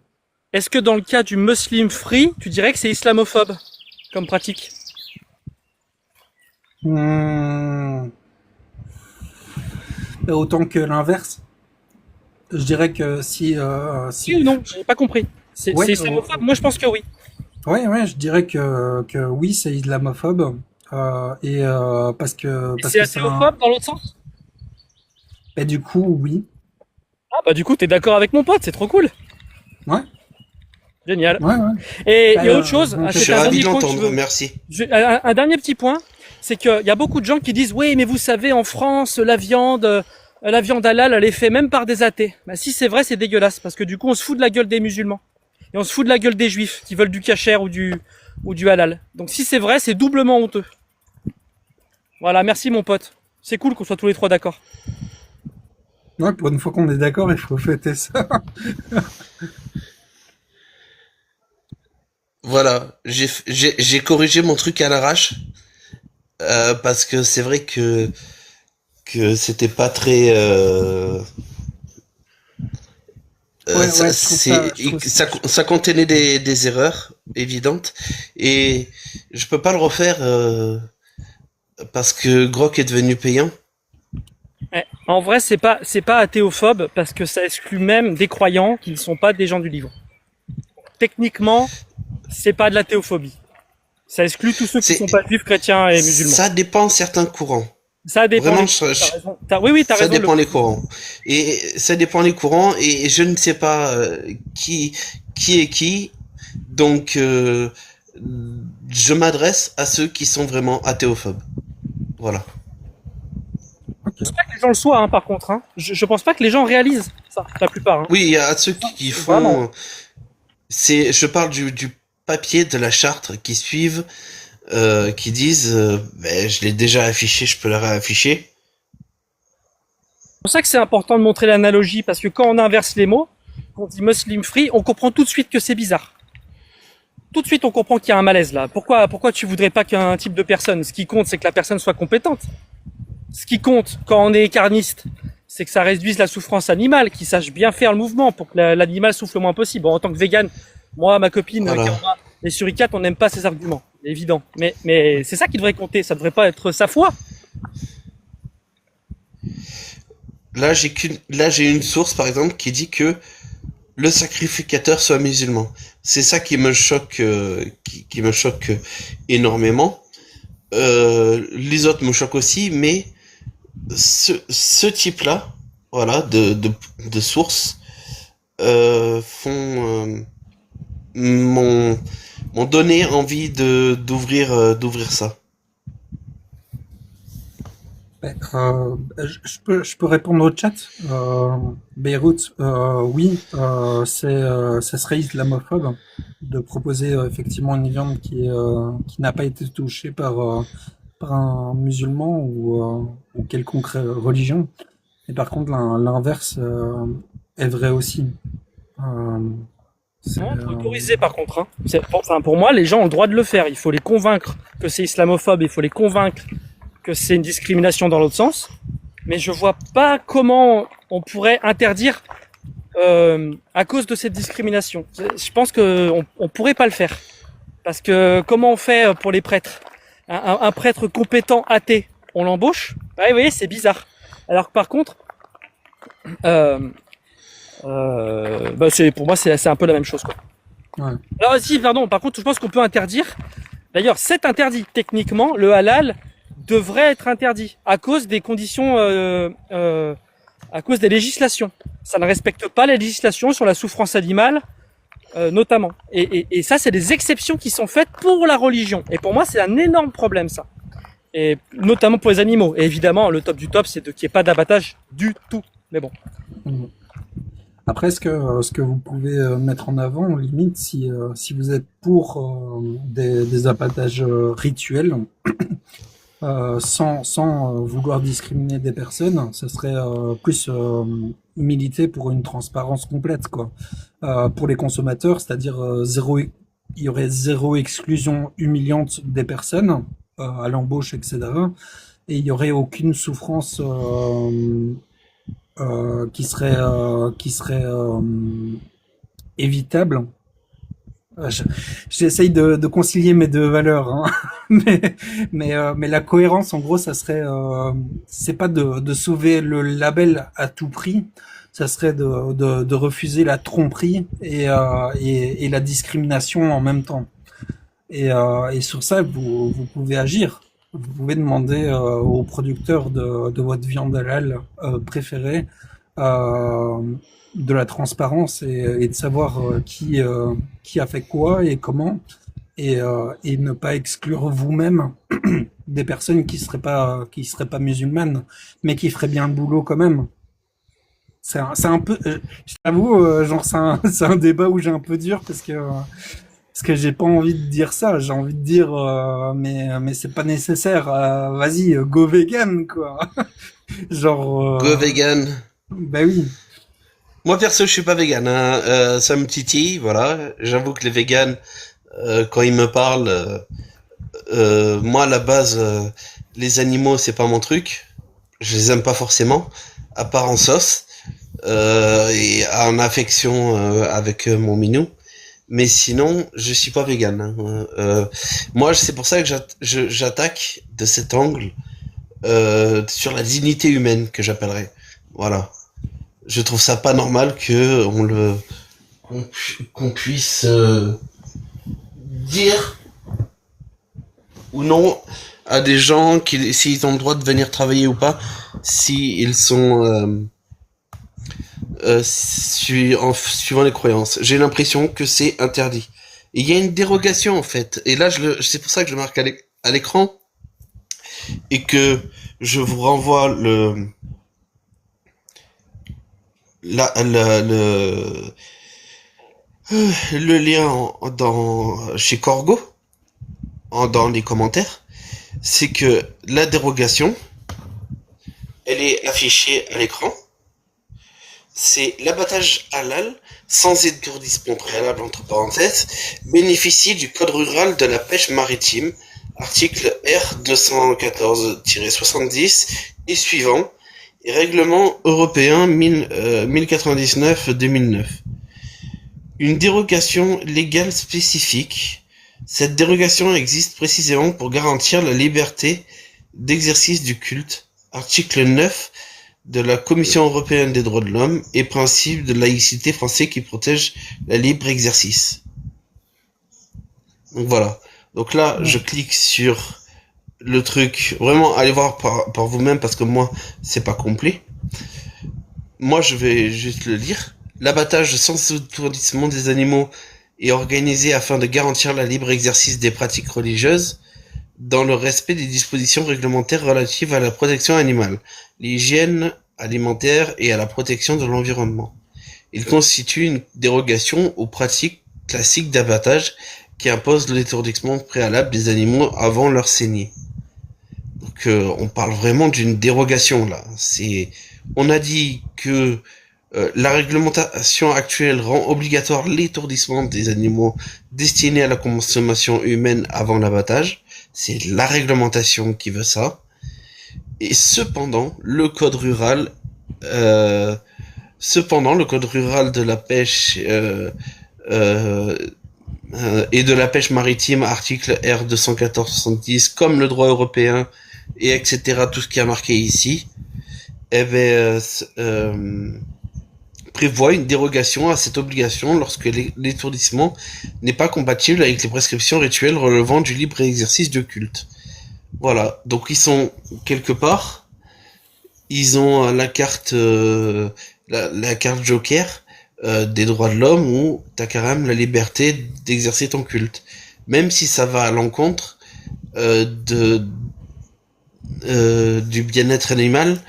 Est-ce que dans le cas du Muslim Free, tu dirais que c'est islamophobe comme pratique? Autant que l'inverse. Je dirais que si... Oui ou non? J'ai pas compris. C'est islamophobe? Moi, je pense que oui. Ouais, je dirais que oui, c'est islamophobe. Parce que c'est athéophobe dans l'autre sens? Et du coup, oui. Ah bah du coup, t'es d'accord avec mon pote, c'est trop cool. Ouais. Génial. Ouais. Et il y a autre chose. Je suis ravi d'entendre, merci. Un dernier petit point, c'est qu'il y a beaucoup de gens qui disent oui, mais vous savez, en France, la viande halal, elle est faite même par des athées. Bah si c'est vrai, c'est dégueulasse parce que du coup, on se fout de la gueule des musulmans et on se fout de la gueule des juifs qui veulent du kasher ou du halal. Donc si c'est vrai, c'est doublement honteux. Voilà, merci mon pote. C'est cool qu'on soit tous les trois d'accord. Ouais, pour une fois qu'on est d'accord, il faut fêter ça. Voilà, j'ai corrigé mon truc à l'arrache parce que c'est vrai que c'était pas très ça contenait des erreurs évidentes et je peux pas le refaire parce que Grok est devenu payant. En vrai, c'est pas athéophobe parce que ça exclut même des croyants qui ne sont pas des gens du livre. Techniquement, c'est pas de la théophobie. Ça exclut tous ceux qui sont pas juifs, chrétiens et musulmans. Ça dépend certains courants. Ça dépend. Vraiment, t'as raison. Ça dépend les courants. Et ça dépend les courants et je ne sais pas qui est qui. Donc je m'adresse à ceux qui sont vraiment athéophobes. Voilà. Je pense pas que les gens le soient, hein, par contre. Hein. Je pense pas que les gens réalisent ça, la plupart. Hein. Oui, il y a ceux qui font. Je parle du papier de la charte qui suivent, qui disent, je l'ai déjà affiché, je peux le réafficher. C'est pour ça que c'est important de montrer l'analogie, parce que quand on inverse les mots, quand on dit Muslim Free, on comprend tout de suite que c'est bizarre. Tout de suite, on comprend qu'il y a un malaise là. Pourquoi tu voudrais pas qu'un type de personne, ce qui compte, c'est que la personne soit compétente. Ce qui compte quand on est carniste, c'est que ça réduise la souffrance animale, qu'il sache bien faire le mouvement pour que l'animal souffre le moins possible. Bon, en tant que vegan, moi, ma copine, Karma, les suricates, on n'aime pas ces arguments, c'est évident. Mais c'est ça qui devrait compter, ça devrait pas être sa foi. Là, j'ai une source, par exemple, qui dit que le sacrificateur soit musulman. C'est ça qui me choque, qui me choque énormément. Les autres me choquent aussi, mais ce type-là, voilà, de sources, m'ont donné envie d'ouvrir ça. Je peux répondre au chat. Beyrouth, oui, ça serait islamophobe de proposer effectivement une viande qui n'a pas été touchée par un musulman ou quelconque religion. Et par contre, l'inverse est vrai aussi. Euh, c'est, Non, faut autoriser par contre. Hein. Enfin, pour moi, les gens ont le droit de le faire. Il faut les convaincre que c'est islamophobe, il faut les convaincre que c'est une discrimination dans l'autre sens. Mais je vois pas comment on pourrait interdire à cause de cette discrimination. Je pense que on pourrait pas le faire. Parce que comment on fait pour les prêtres? Un prêtre compétent athée, on l'embauche? Ouais, vous voyez, c'est bizarre. Alors que par contre, pour moi, c'est un peu la même chose, quoi. ouais. Alors, si, pardon, par contre, je pense qu'on peut interdire. D'ailleurs, c'est interdit. Techniquement, le halal devrait être interdit à cause des conditions, à cause des législations. Ça ne respecte pas les législations sur la souffrance animale, notamment. Et ça, c'est des exceptions qui sont faites pour la religion. Et pour moi, c'est un énorme problème, ça. Et notamment pour les animaux. Et évidemment, le top du top, c'est qu'il n'y ait pas d'abattage du tout. Mais bon. Mhm. Après, ce que vous pouvez mettre en avant, limite, si vous êtes pour des abattages rituels, sans vouloir discriminer des personnes, ça serait plus militer pour une transparence complète, quoi. Pour les consommateurs, c'est-à-dire il y aurait zéro exclusion humiliante des personnes à l'embauche, etc. Et il y aurait aucune souffrance qui serait évitable. J'essaye de concilier mes deux valeurs, hein. mais la cohérence, en gros, ça serait, c'est pas de sauver le label à tout prix, ça serait de refuser la tromperie et la discrimination en même temps. Et sur ça, vous pouvez agir. Vous pouvez demander aux producteurs de votre viande halal préférée de la transparence et de savoir qui a fait quoi et comment et ne pas exclure vous-même des personnes qui seraient pas musulmanes mais qui feraient bien le boulot quand même. C'est un peu, je t'avoue, genre c'est un débat où j'ai un peu dur parce que j'ai pas envie de dire ça, j'ai envie de dire mais c'est pas nécessaire. Vas-y, go vegan quoi. Genre Go vegan. bah oui. Moi perso, je suis pas vegan, hein. Ça me titille, voilà. J'avoue que les véganes, quand ils me parlent, moi à la base, les animaux c'est pas mon truc. Je les aime pas forcément, à part en sauce et en affection avec mon minou. Mais sinon, je suis pas vegan, hein. Moi, c'est pour ça que j'attaque de cet angle sur la dignité humaine que j'appellerais. Voilà. Je trouve ça pas normal que qu'on puisse dire ou non à des gens s'ils ont le droit de venir travailler ou pas, si ils sont suivant les croyances. J'ai l'impression que c'est interdit. Et il y a une dérogation en fait. Et là, c'est pour ça que je marque à l'écran et que je vous renvoie le lien chez Corgo dans les commentaires. C'est que la dérogation, elle est affichée à l'écran. C'est l'abattage halal, sans étourdissement préalable entre parenthèses, bénéficie du code rural de la pêche maritime, article R 214-70 et suivant, et règlement européen 1099-2009. Une dérogation légale spécifique. Cette dérogation existe précisément pour garantir la liberté d'exercice du culte, article 9 de la Commission européenne des droits de l'homme et principe de laïcité français qui protège la libre exercice. Donc voilà. Donc là, je clique sur le truc. Vraiment, allez voir par vous-même parce que moi, c'est pas complet. moi je vais juste le lire. L'abattage sans étourdissement des animaux est organisé afin de garantir le libre exercice des pratiques religieuses dans le respect des dispositions réglementaires relatives à la protection animale, l'hygiène alimentaire et à la protection de l'environnement. Il constitue une dérogation aux pratiques classiques d'abattage qui imposent l'étourdissement préalable des animaux avant leur saignée. Donc on parle vraiment d'une dérogation là. On a dit que la réglementation actuelle rend obligatoire l'étourdissement des animaux destinés à la consommation humaine avant l'abattage. C'est la réglementation qui veut ça. Et euh, le code rural de la pêche euh, et de la pêche maritime, article R 214-70, comme le droit européen et etc. Tout ce qui est marqué ici, eh ben, prévoit une dérogation à cette obligation lorsque l'étourdissement n'est pas compatible avec les prescriptions rituelles relevant du libre exercice du culte. Voilà, donc ils sont quelque part, ils ont la carte Joker des droits de l'homme où t'as quand même la liberté d'exercer ton culte, même si ça va à l'encontre de du bien-être animal,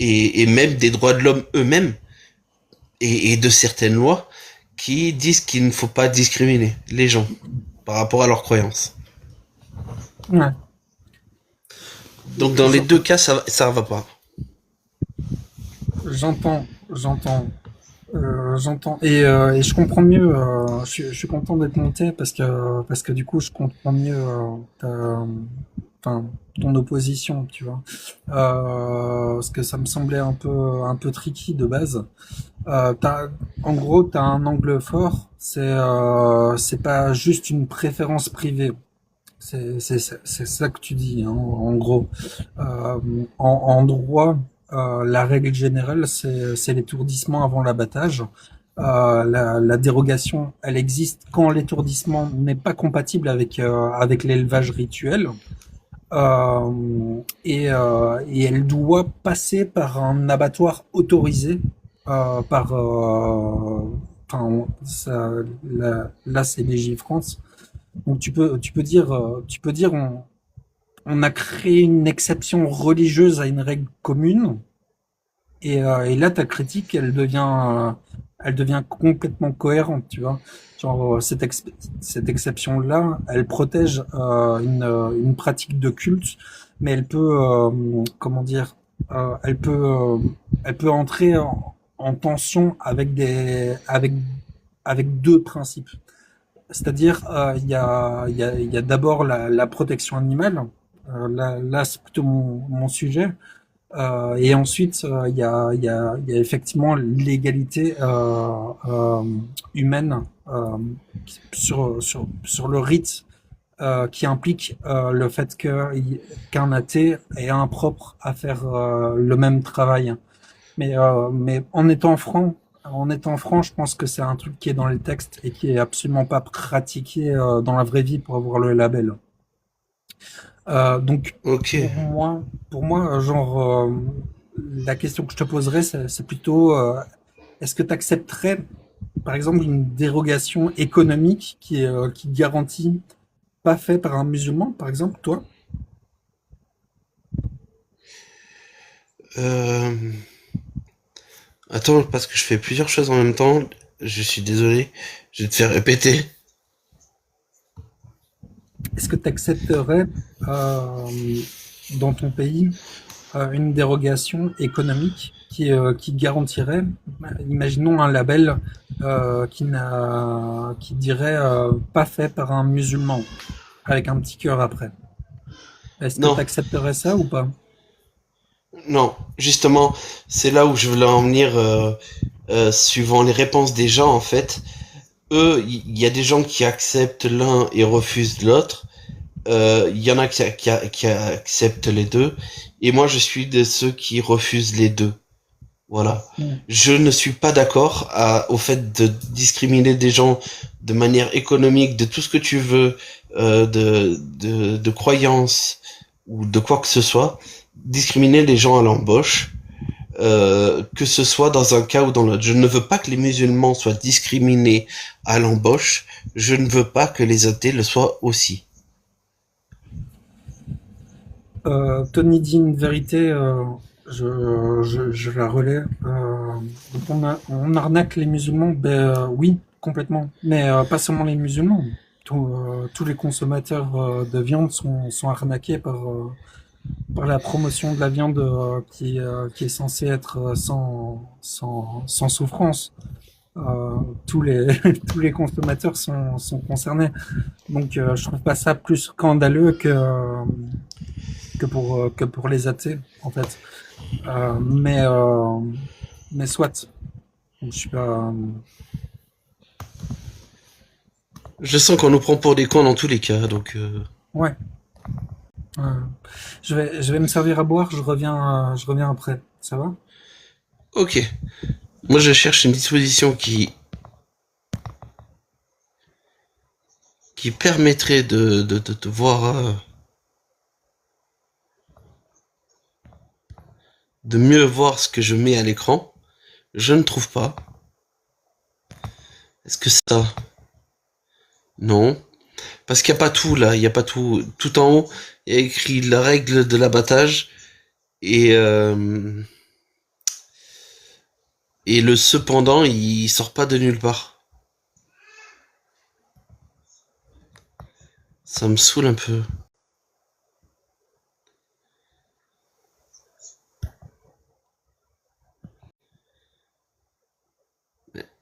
et même des droits de l'homme eux-mêmes et de certaines lois qui disent qu'il ne faut pas discriminer les gens par rapport à leurs croyances. Ouais. Donc dans les deux cas, ça va pas. J'entends, j'entends, et je comprends mieux. Je suis content d'être monté parce que du coup, je comprends mieux enfin, ton opposition, tu vois. Parce que ça me semblait un peu tricky de base. En gros, t'as un angle fort. C'est pas juste une préférence privée. C'est ça que tu dis, hein, en gros. En droit, la règle générale, c'est l'étourdissement avant l'abattage. La dérogation, elle existe quand l'étourdissement n'est pas compatible avec l'élevage rituel. Et elle doit passer par un abattoir autorisé enfin, là, c'est Légifrance. Donc tu peux dire on a créé une exception religieuse à une règle commune, et là ta critique elle devient complètement cohérente, tu vois. Genre cette exception là, elle protège une pratique de culte, mais elle peut comment dire, elle peut entrer en tension avec deux principes. C'est-à-dire, il y a d'abord la protection animale. Là, c'est plutôt mon sujet. Et ensuite, il y a effectivement l'égalité humaine sur le rite qui implique le fait qu'un athée est impropre à faire le même travail. Mais en étant franc, je pense que c'est un truc qui est dans les textes et qui est absolument pas pratiqué dans la vraie vie pour avoir le label. Donc Ok. pour moi, la question que je te poserais, c'est plutôt est-ce que tu accepterais, par exemple, une dérogation économique qui garantit pas fait par un musulman, par exemple, toi? Euh... Attends, parce que je fais plusieurs choses en même temps. Je suis désolé. Je vais te faire répéter. Est-ce que tu accepterais dans ton pays une dérogation économique qui garantirait, imaginons un label qui dirait pas fait par un musulman, avec un petit cœur après. Est-ce que Non, tu accepterais ça ou pas? non. Justement, c'est là où je voulais en venir. Suivant les réponses des gens, en fait, eux, il y a des gens qui acceptent l'un et refusent l'autre. Il y en a qui acceptent les deux. Et moi, je suis de ceux qui refusent les deux. Voilà. Mm. Je ne suis pas d'accord au fait de discriminer des gens de manière économique, de tout ce que tu veux, de croyances ou de quoi que ce soit. discriminer les gens à l'embauche, que ce soit dans un cas ou dans l'autre. Je ne veux pas que les musulmans soient discriminés à l'embauche. Je ne veux pas que les athées le soient aussi. Tony dit une vérité, je la relais. Donc on arnaque les musulmans, oui, complètement. Mais pas seulement les musulmans. Tous les consommateurs de viande sont arnaqués par la promotion de la viande qui est censée être sans souffrance. Tous les tous les consommateurs sont concernés. Donc je trouve pas ça plus scandaleux que pour les athées en fait. Euh, mais euh, mais soit. Je suis pas. Je sens qu'on nous prend pour des cons dans tous les cas, donc Ouais. Euh, je vais me servir à boire. Je reviens après. Ça va? ok. Moi, je cherche une disposition qui permettrait de voir, de mieux voir ce que je mets à l'écran. Je ne trouve pas. Est-ce que ça? Non. Parce qu'il n'y a pas tout là, il n'y a pas tout. Tout en haut, il y a écrit la règle de l'abattage et, euh, et le cependant, il sort pas de nulle part. Ça me saoule un peu.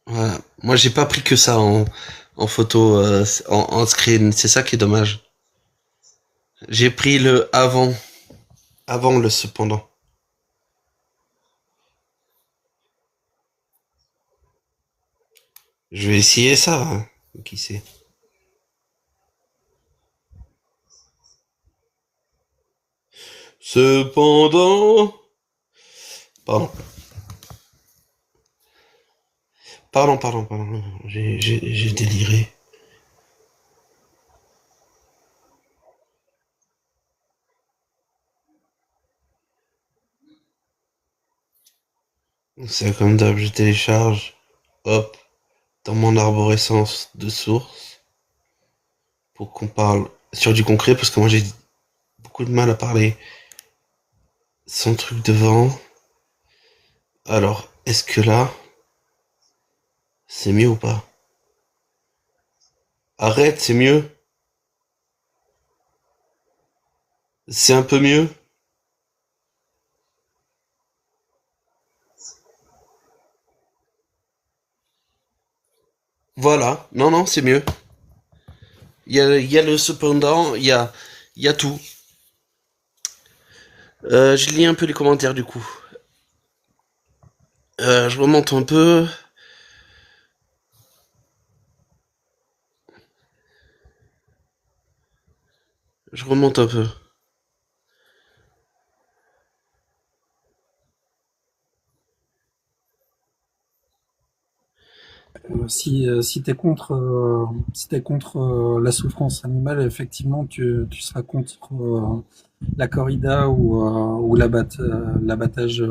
Voilà. Moi, j'ai pas pris que ça en photo, en screen. C'est ça qui est dommage. J'ai pris le avant le cependant. Je vais essayer ça, hein. Qui sait? Cependant, pardon, pardon. J'ai déliré. C'est comme d'hab, je télécharge, hop, dans mon arborescence de source, pour qu'on parle sur du concret, parce que moi j'ai beaucoup de mal à parler sans truc devant. Alors, est-ce que là, c'est mieux ou pas? Arrête, c'est mieux? C'est un peu mieux? Voilà, non, c'est mieux. Il y a le cependant, il y a tout. Je lis un peu les commentaires du coup. Je remonte un peu. Je remonte un peu. Si t'es contre la souffrance animale, effectivement, tu seras contre la corrida ou l'abattage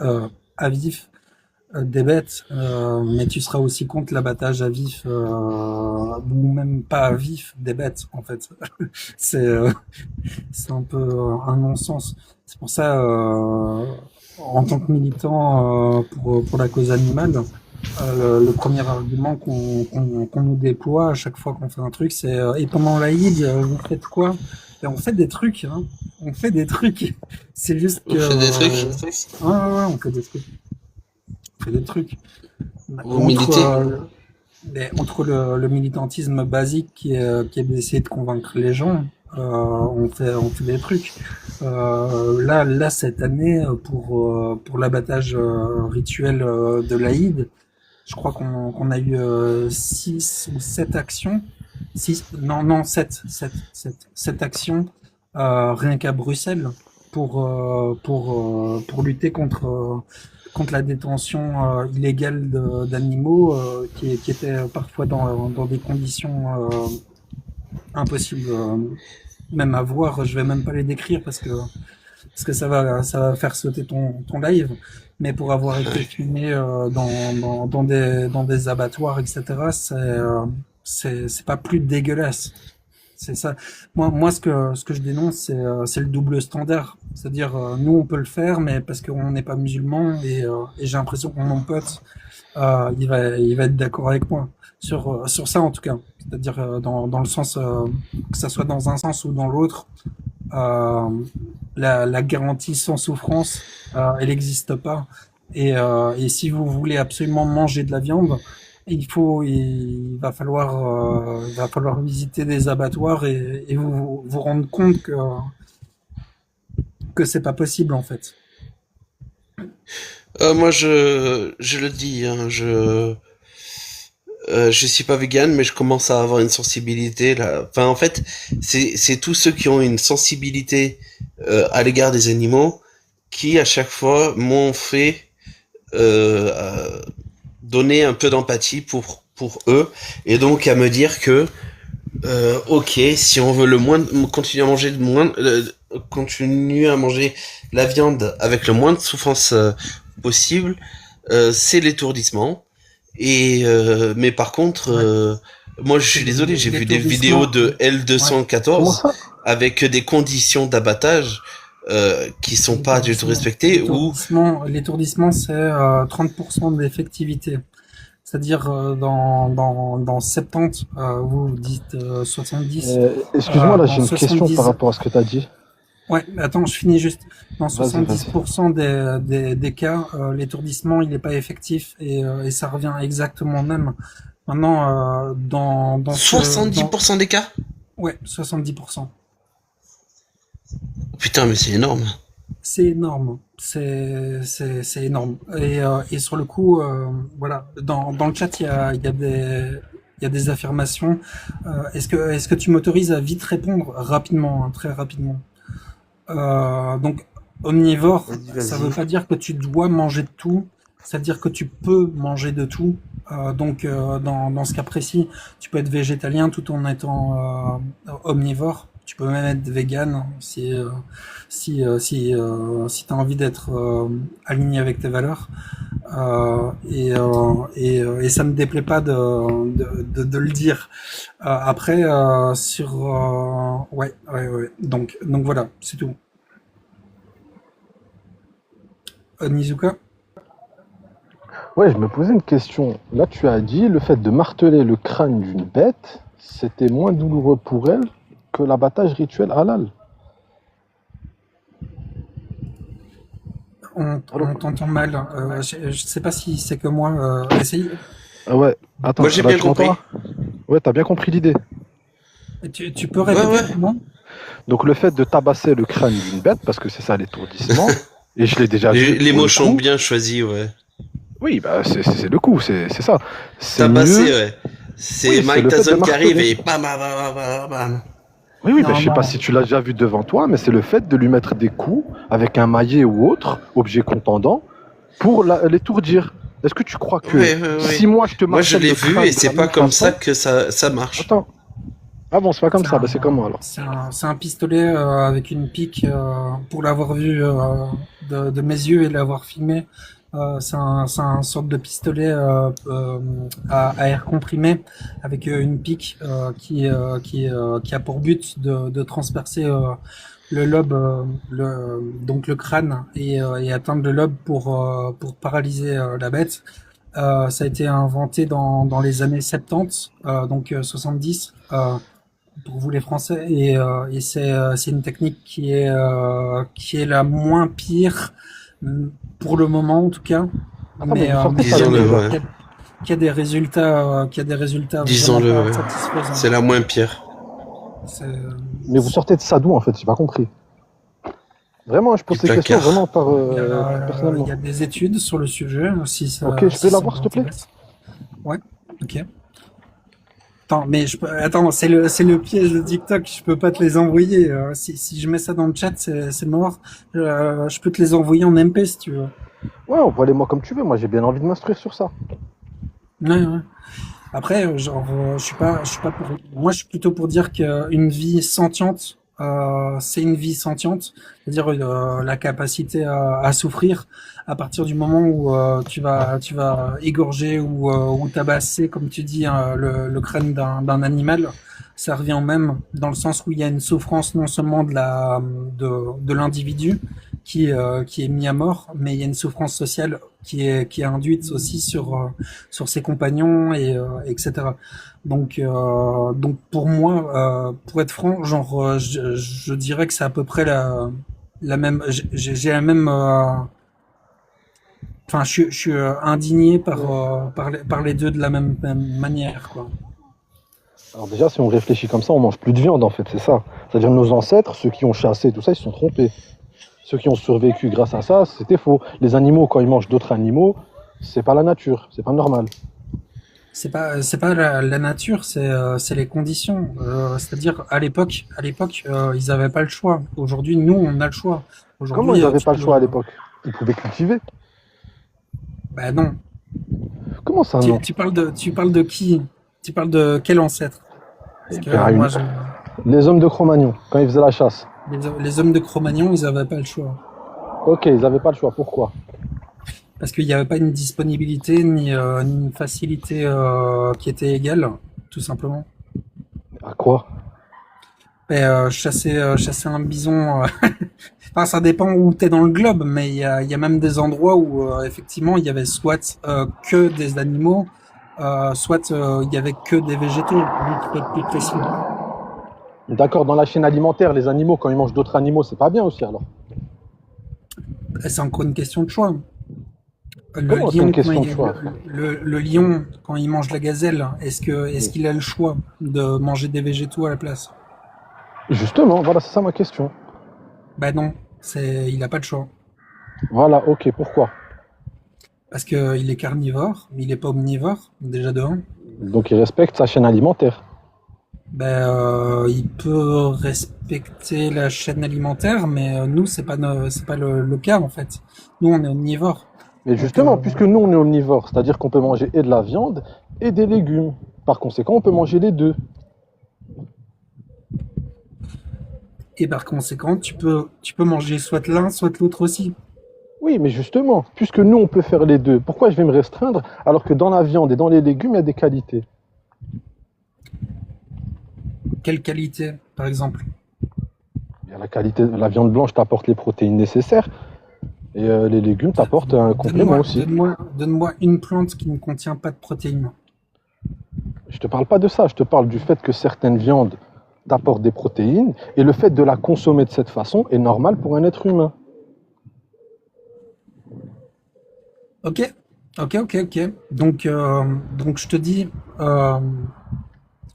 à vif des bêtes, mais tu seras aussi contre l'abattage à vif ou même pas à vif des bêtes, en fait. C'est c'est un peu un non-sens. C'est pour ça, en tant que militant pour la cause animale, le premier argument qu'on nous déploie à chaque fois qu'on fait un truc, c'est et pendant l'Aïd, vous faites quoi? Et on fait des trucs, hein. On fait des trucs. C'est juste que On fait des trucs. ouais, on fait des trucs. On fait des trucs. Vous Entre, militez. entre le militantisme basique qui est d'essayer de convaincre les gens, on fait des trucs. Là, cette année, pour l'abattage rituel de l'Aïd, je crois qu'on a eu 6 ou 7 actions. Non, 7 actions rien qu'à Bruxelles pour lutter contre la détention illégale d'animaux qui étaient parfois dans des conditions impossibles même à voir. Je vais même pas les décrire parce que parce que ça va faire sauter ton live. Mais pour avoir été filmé dans des abattoirs, etc., c'est pas plus dégueulasse. C'est ça. Moi, ce que je dénonce, c'est le double standard. C'est-à-dire, nous, on peut le faire, mais parce qu'on n'est pas musulman, et j'ai l'impression que mon pote, il va être d'accord avec moi sur ça en tout cas. C'est-à-dire dans le sens que ça soit dans un sens ou dans l'autre, euh, la garantie sans souffrance, elle n'existe pas. Et si vous voulez absolument manger de la viande, il va falloir visiter des abattoirs et vous rendre compte que c'est pas possible en fait. Moi, je le dis, hein, je suis pas vegan, mais je commence à avoir une sensibilité là. Enfin, en fait, c'est tous ceux qui ont une sensibilité à l'égard des animaux qui, à chaque fois, m'ont fait donner un peu d'empathie pour eux, et donc à me dire que ok, si on veut continuer à manger continuer à manger la viande avec le moins de souffrance possible, c'est l'étourdissement. Et mais par contre, moi je suis désolé, j'ai vu des vidéos de Ouais. Comment L214 ça? avec des conditions d'abattage qui sont pas du tout respectées, ou L'étourdissement, c'est 30% d'effectivité. C'est-à-dire dans 70, vous dites 70. Excuse-moi, là, Dans j'ai une question par 70, rapport à ce que tu as dit. ouais, attends, je finis juste. Dans Vas-y, vas-y. 70% des cas, l'étourdissement, il n'est pas effectif et ça revient exactement au même. Maintenant, dans 70% des cas. ouais, 70%. Putain, mais c'est énorme. C'est énorme, c'est énorme. Et sur le coup, voilà, dans le chat, il y a des affirmations. Est-ce que tu m'autorises à vite répondre rapidement, hein, très rapidement? Donc, omnivore, Vas-y, ça vas-y. veut pas dire que tu dois manger de tout, ça veut dire que tu peux manger de tout. Donc, dans ce cas précis, tu peux être végétalien tout en étant omnivore. Tu peux même être vegan si tu as envie d'être aligné avec tes valeurs. Et ça me déplaît pas de le dire. Après, ouais. Donc voilà, c'est tout. Nizuka? Ouais, je me posais une question. Là, tu as dit le fait de marteler le crâne d'une bête, c'était moins douloureux pour elle que l'abattage rituel halal. On t'entend mal. Je sais pas si c'est que moi. Essaye. Ah ouais, attends, Moi j'ai là, bien tu m'entends compris. là? Ouais, t'as bien compris l'idée. Tu peux Ouais, répéter ouais. pour moi? Donc le fait de tabasser le crâne d'une bête, parce que c'est ça l'étourdissement, et je l'ai déjà vu Les pour mots le sont coup. bien choisis, ouais. Oui, bah c'est le coup, c'est ça. C'est Tabassé, mieux. ouais. C'est Oui, c'est Mike le fait de Tyson qui arrive marteler. et bam, bam, bam, bam, bam. Oui, bah, Non, je sais pas non. si tu l'as déjà vu devant toi, mais c'est le fait de lui mettre des coups avec un maillet ou autre, objet contendant, pour l'étourdir. Est-ce que tu crois que Ouais, ouais, si ouais. moi je te Moi je martèle l'ai le vu crâne et de c'est la pas même comme ça façon... que ça marche. Attends. Ah bon, c'est pas comme C'est ça, bah c'est comment alors? c'est un pistolet avec une pique, pour l'avoir vu de mes yeux et l'avoir filmé. C'est un sorte de pistolet à air comprimé avec une pique qui a pour but de transpercer le lobe, donc le crâne, et atteindre le lobe pour paralyser la bête. Ça a été inventé dans les années 70, donc 70. Pour vous les Français, et c'est une technique qui est la moins pire, pour le moment en tout cas, Attends, mais vous sortez mais ça d'où Disons-le, déjà? ouais. qui a des résultats vraiment Disons-le, pas ouais. satisfaisants. C'est la moins pire. C'est Mais vous sortez de ça d'où en fait? J'ai pas compris. Vraiment, je pose Du ces questions placard. vraiment par il personnellement. y a des études sur le sujet, si ça, Ok, je si peux ça l'avoir vous s'il te plaît? intéresse. Ouais, ok. Attends, mais attends, c'est le piège de TikTok. Je peux pas te les envoyer. Si je mets ça dans le chat, c'est mort. Je peux te les envoyer en MP si tu veux. Ouais, envoie-les-moi comme tu veux, moi j'ai bien envie de m'instruire sur ça. Ouais. Après, genre, je suis pas pour. Moi, je suis plutôt pour dire qu'une vie sentiente, c'est une vie sentiente, c'est-à-dire la capacité à souffrir à partir du moment où tu vas égorger ou tabasser, comme tu dis, hein, le crâne d'un animal. Ça revient au même dans le sens où il y a une souffrance non seulement de l'individu qui est mis à mort, mais il y a une souffrance sociale qui est induite aussi sur ses compagnons etc. Donc pour moi, pour être franc, genre je dirais que c'est à peu près la même. J'ai la même. Enfin, je suis indigné par les deux de la même manière, quoi. Alors déjà, si on réfléchit comme ça, on mange plus de viande en fait, c'est ça. C'est-à-dire nos ancêtres, ceux qui ont chassé, tout ça, ils se sont trompés. Ceux qui ont survécu grâce à ça, c'était faux. Les animaux, quand ils mangent d'autres animaux, c'est pas la nature, c'est pas normal. C'est pas la nature, c'est les conditions. C'est-à-dire ils avaient pas le choix. Aujourd'hui, nous, on a le choix. Comment Aujourd'hui, ils n'avaient tu pas le peux. choix à l'époque? Ils pouvaient cultiver. Ben non. Comment ça, Tu, non? tu parles de qui? Tu parles de quel ancêtre? Eh Parce que bien, moi, les hommes de Cro-Magnon, quand ils faisaient la chasse. les hommes de Cro-Magnon, ils avaient pas le choix. Ok, ils n'avaient pas le choix. Pourquoi? Parce qu'il n'y avait pas une disponibilité ni une facilité qui était égale, tout simplement. À quoi? Chasser un bison, enfin, ça dépend où tu es dans le globe, mais il y a même des endroits où effectivement il y avait soit que des animaux, soit il y avait que des végétaux, pour être plus précis. D'accord, dans la chaîne alimentaire, les animaux, quand ils mangent d'autres animaux, c'est pas bien aussi alors. Et c'est encore une question de choix. Le Comment c'est lion, une quand question de il, choix? le lion, quand il mange la gazelle, est-ce qu'il a le choix de manger des végétaux à la place? Justement, voilà, c'est ça ma question. Ben non, il n'a pas de choix. Voilà, ok, pourquoi? Parce qu'il est carnivore, mais il n'est pas omnivore, déjà de un. Donc il respecte sa chaîne alimentaire. Il peut respecter la chaîne alimentaire, mais nous, c'est pas le cas en fait. Nous, on est omnivore. Mais Donc, justement, puisque nous on est omnivores, c'est-à-dire qu'on peut manger et de la viande et des légumes. Par conséquent, on peut manger les deux. et par conséquent, tu peux manger soit l'un, soit l'autre aussi. Oui, mais justement, puisque nous on peut faire les deux, pourquoi je vais me restreindre alors que dans la viande et dans les légumes, il y a des qualités? Quelle qualité, par exemple? Il y a la qualité, la viande blanche t'apporte les protéines nécessaires et les légumes t'apportent un complément aussi. Donne-moi une plante qui ne contient pas de protéines. Je te parle pas de ça, je te parle du fait que certaines viandes t'apportent des protéines et le fait de la consommer de cette façon est normal pour un être humain. Ok. Donc je te dis,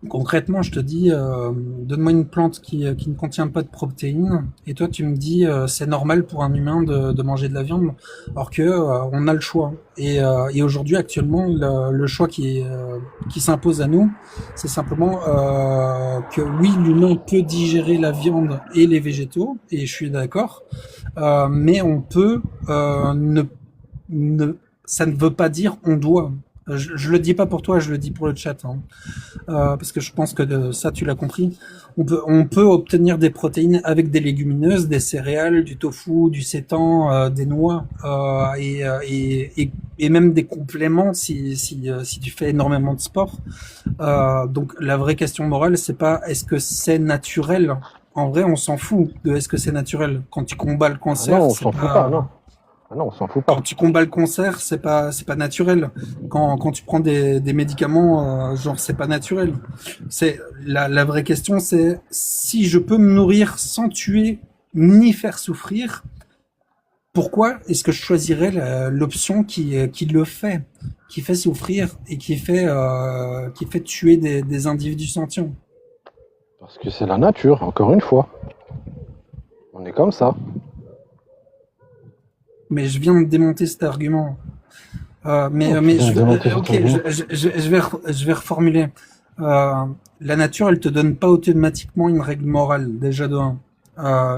concrètement, je te dis, donne-moi une plante qui ne contient pas de protéines, et toi tu me dis, c'est normal pour un humain de manger de la viande, alors que on a le choix. Et aujourd'hui, actuellement, le choix qui s'impose à nous, c'est simplement que oui, l'humain peut digérer la viande et les végétaux, et je suis d'accord, mais on peut ne ça ne veut pas dire on doit. Je le dis pas pour toi, je le dis pour le chat, hein. Parce que je pense que ça tu l'as compris. On peut obtenir des protéines avec des légumineuses, des céréales, du tofu, du sétan, des noix et même des compléments si tu fais énormément de sport. Donc la vraie question morale, c'est pas est-ce que c'est naturel. En vrai, on s'en fout de est-ce que c'est naturel. Quand tu combats le Ah cancer, non, on c'est s'en fout pas, pas. non. Ah non, on s'en fout Quand pas. tu combats le cancer, c'est pas naturel. Quand tu prends des médicaments, genre c'est pas naturel. C'est la vraie question, c'est si je peux me nourrir sans tuer ni faire souffrir, pourquoi est-ce que je choisirais l'option qui le fait, qui fait souffrir et qui fait tuer des individus sentients? Parce que c'est la nature, encore une fois. On est comme ça. Mais je viens de démonter cet argument. Mais Oh, mais putain, démonter cet ok, argument. je vais reformuler. La nature, elle te donne pas automatiquement une règle morale, déjà de un.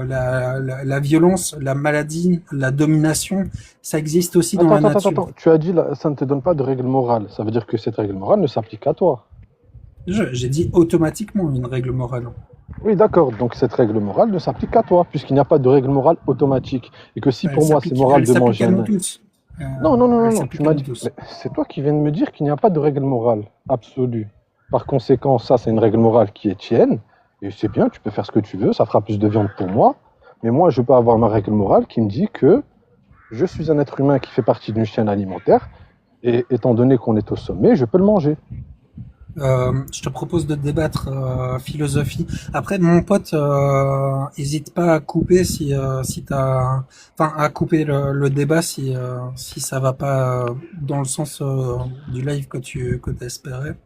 La violence, la maladie, la domination, ça existe aussi dans la nature. Attends. Tu as dit là, ça ne te donne pas de règle morale. Ça veut dire que cette règle morale ne s'applique qu'à toi. J'ai dit automatiquement une règle morale. Oui, d'accord. Donc cette règle morale ne s'applique qu'à toi, puisqu'il n'y a pas de règle morale automatique. Et que si Elle pour moi c'est s'applique, moral elle de s'applique manger à nous un... tous. Non, non, non, non, Elle non, tu s'applique à m'as nous dit... tous. Mais c'est toi qui viens de me dire qu'il n'y a pas de règle morale absolue. Par conséquent, ça c'est une règle morale qui est tienne. Et c'est bien, tu peux faire ce que tu veux, ça fera plus de viande pour moi. Mais moi, je peux avoir ma règle morale qui me dit que je suis un être humain qui fait partie d'une chaîne alimentaire. Et étant donné qu'on est au sommet, je peux le manger. Je te propose de débattre philosophie. Après, mon pote, hésite pas à couper si t'as, enfin, à couper le débat si ça va pas dans le sens du live que t'espérais.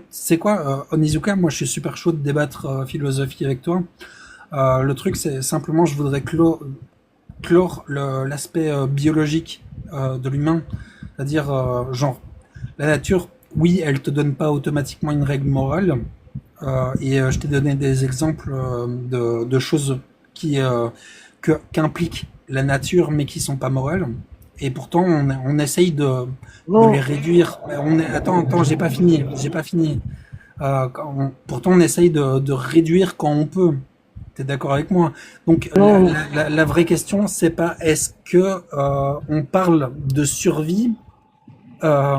C'est quoi, Onizuka? Moi, je suis super chaud de débattre philosophie avec toi. Le truc, c'est simplement, je voudrais clore l'aspect biologique de l'humain. C'est-à-dire, genre, la nature, oui, elle te donne pas automatiquement une règle morale. Je t'ai donné des exemples de choses qu'implique la nature, mais qui sont pas morales. Et pourtant, on essaye de Non, les réduire. Attends, j'ai pas fini. Pourtant, on essaye de réduire quand on peut. T'es d'accord avec moi? Donc non, la vraie question, c'est pas est-ce que on parle de survie euh,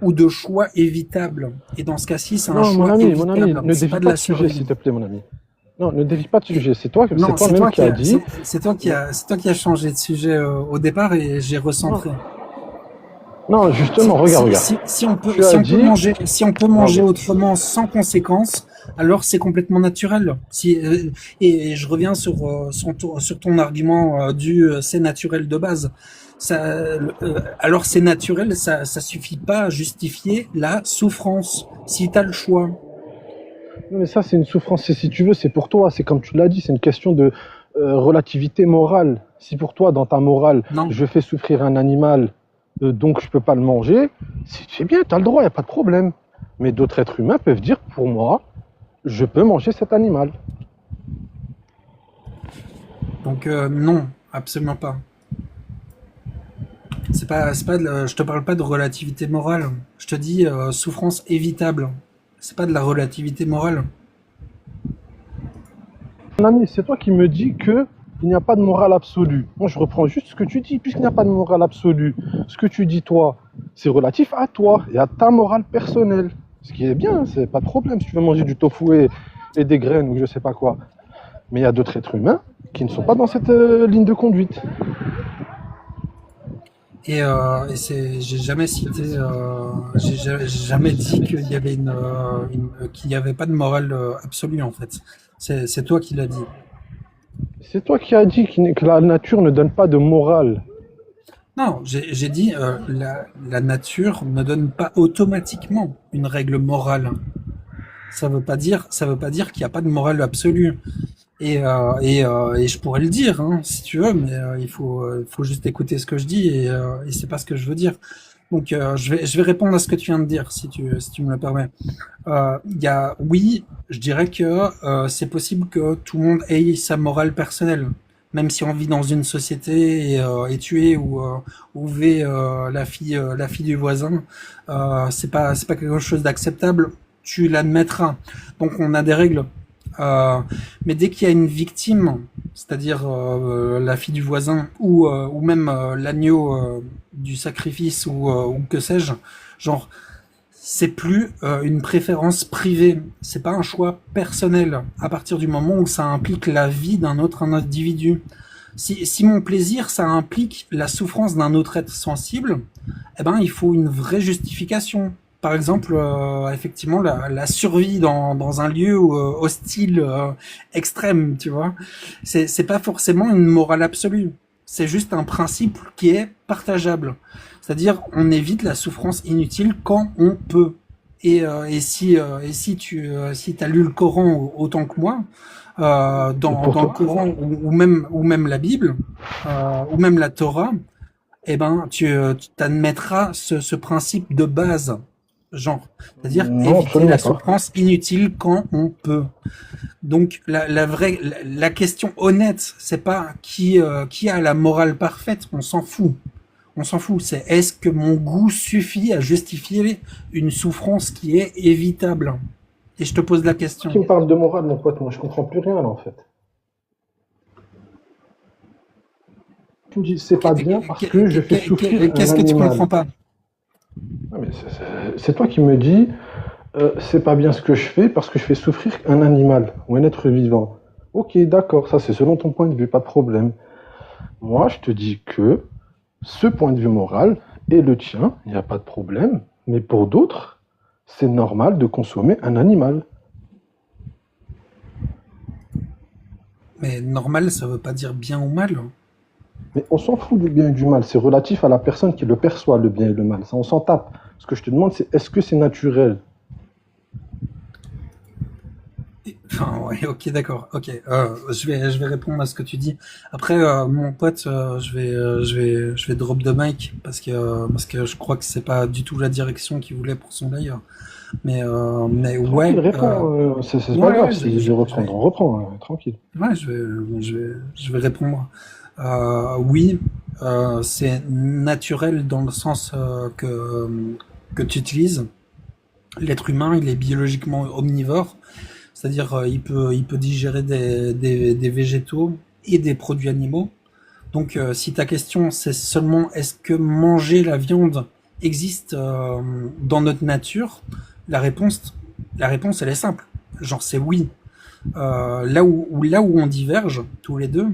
ou de choix évitable. Et dans ce cas-ci, c'est un non, choix mon ami, évitable. ne C'est dévie pas de pas la de sujet, survie. s'il te plaît, mon ami. Non, ne dévie pas de sujet. C'est toi, Non, c'est toi-même qui as dit. c'est toi qui a changé de sujet au départ et j'ai Non, recentré. non, justement, regarde, regarde. Tu as dit. Si on peut Non, manger mais autrement sans conséquence, alors c'est complètement naturel. Et je reviens sur ton argument c'est naturel de base. Alors c'est naturel, ça suffit pas à justifier la souffrance si t'as le choix. non, mais ça, c'est une souffrance. Si tu veux, c'est pour toi. C'est comme tu l'as dit, c'est une question de relativité morale. Si pour toi, dans ta morale, Non. je fais souffrir un animal, donc je peux pas le manger, c'est bien, tu as le droit, il n'y a pas de problème. Mais d'autres êtres humains peuvent dire, pour moi, je peux manger cet animal. Donc non, absolument pas. Je te parle pas de relativité morale. Je te dis souffrance évitable. C'est pas de la relativité morale. Mon ami, c'est toi qui me dis que il n'y a pas de morale absolue. Moi, je reprends juste ce que tu dis, puisqu'il n'y a pas de morale absolue. Ce que tu dis, toi, c'est relatif à toi et à ta morale personnelle. Ce qui est bien, c'est pas de problème si tu veux manger du tofu et des graines ou je sais pas quoi. Mais il y a d'autres êtres humains qui ne sont pas dans cette ligne de conduite. J'ai jamais cité, j'ai jamais dit qu'il y avait qu'il y avait pas de morale absolue en fait. C'est toi qui l'as dit. C'est toi qui as dit que la nature ne donne pas de morale. Non, j'ai dit la nature ne donne pas automatiquement une règle morale. Ça veut pas dire qu'il n'y a pas de morale absolue. Et je pourrais le dire, hein, si tu veux, mais faut juste écouter ce que je dis et c'est pas ce que je veux dire. Donc je vais répondre à ce que tu viens de dire, si tu me le permets. Oui, je dirais que c'est possible que tout le monde ait sa morale personnelle, même si on vit dans une société et tuer ou vait la fille du voisin, c'est pas quelque chose d'acceptable. Tu l'admettras. Donc on a des règles. Mais dès qu'il y a une victime, c'est-à-dire la fille du voisin ou même l'agneau du sacrifice ou que sais-je, genre c'est plus une préférence privée, c'est pas un choix personnel à partir du moment où ça implique la vie d'un autre individu. Si mon plaisir ça implique la souffrance d'un autre être sensible, eh ben il faut une vraie justification. Par exemple, effectivement, la survie dans un lieu hostile extrême, tu vois. C'est pas forcément une morale absolue. C'est juste un principe qui est partageable. C'est-à-dire, on évite la souffrance inutile quand on peut. Si t'as lu le Coran autant que moi, dans le Coran ou même la Bible, ou même la Torah, eh ben, tu t'admettras ce principe de base. Genre, c'est-à-dire Non, éviter absolument la pas. souffrance inutile quand on peut. Donc la question honnête, c'est pas qui a la morale parfaite, on s'en fout. On s'en fout. C'est est-ce que mon goût suffit à justifier une souffrance qui est évitable? Et je te pose la question. Qui me parle de morale, mon pote? Moi, je comprends plus rien, là, en fait. Tu me dis, c'est pas bien parce que je fais souffrir un Qu'est-ce que tu animal. comprends pas? Ah, mais c'est toi qui me dis, c'est pas bien ce que je fais parce que je fais souffrir un animal ou un être vivant. Ok, d'accord, ça c'est selon ton point de vue, pas de problème. Moi, je te dis que ce point de vue moral est le tien, il n'y a pas de problème, mais pour d'autres, c'est normal de consommer un animal. Mais normal, ça veut pas dire bien ou mal. Mais on s'en fout du bien et du mal, c'est relatif à la personne qui le perçoit, le bien et le mal. Ça, on s'en tape. Ce que je te demande, c'est est-ce que c'est naturel? Enfin, ouais, ok, d'accord, ok. Je vais répondre à ce que tu dis. Après, mon pote, je vais drop the mic parce que je crois que c'est pas du tout la direction qu'il voulait pour son live. Mais ouais, Tranquille, réponds, c'est pas ouais, grave, ouais, si je vais reprendre, on reprend, tranquille. ouais, je vais répondre. Oui, c'est naturel dans le sens que tu utilises. L'être humain, il est biologiquement omnivore, c'est-à-dire il peut digérer des végétaux et des produits animaux. Donc, si ta question c'est seulement est-ce que manger la viande existe dans notre nature, la réponse, la réponse elle est simple. Genre c'est oui. Là où on diverge tous les deux,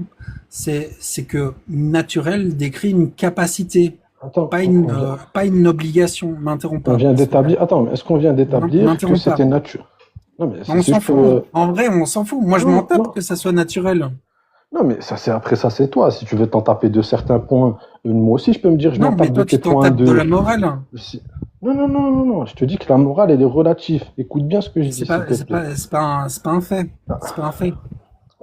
c'est que naturel décrit une capacité, Attends, pas une obligation. M'interromps on pas, vient s'il te plaît. d'établir. Attends, mais est-ce qu'on vient d'établir que M'interromps pas. c'était nature? Non, mais On si s'en je peux. fout. En vrai, on s'en fout. Moi, je m'en Non, tape non, que ça soit naturel. non, mais ça, c'est après ça, c'est toi. Si tu veux t'en taper de certains points, moi aussi, je peux me dire, je m'en Non, mais tape de toi, tes tu t'en points tapes de la de. morale. Non, non, non, non, non. Je te dis que la morale, elle est relative. Écoute bien ce que je dis, s'il te plaît. C'est pas un fait. C'est pas un fait.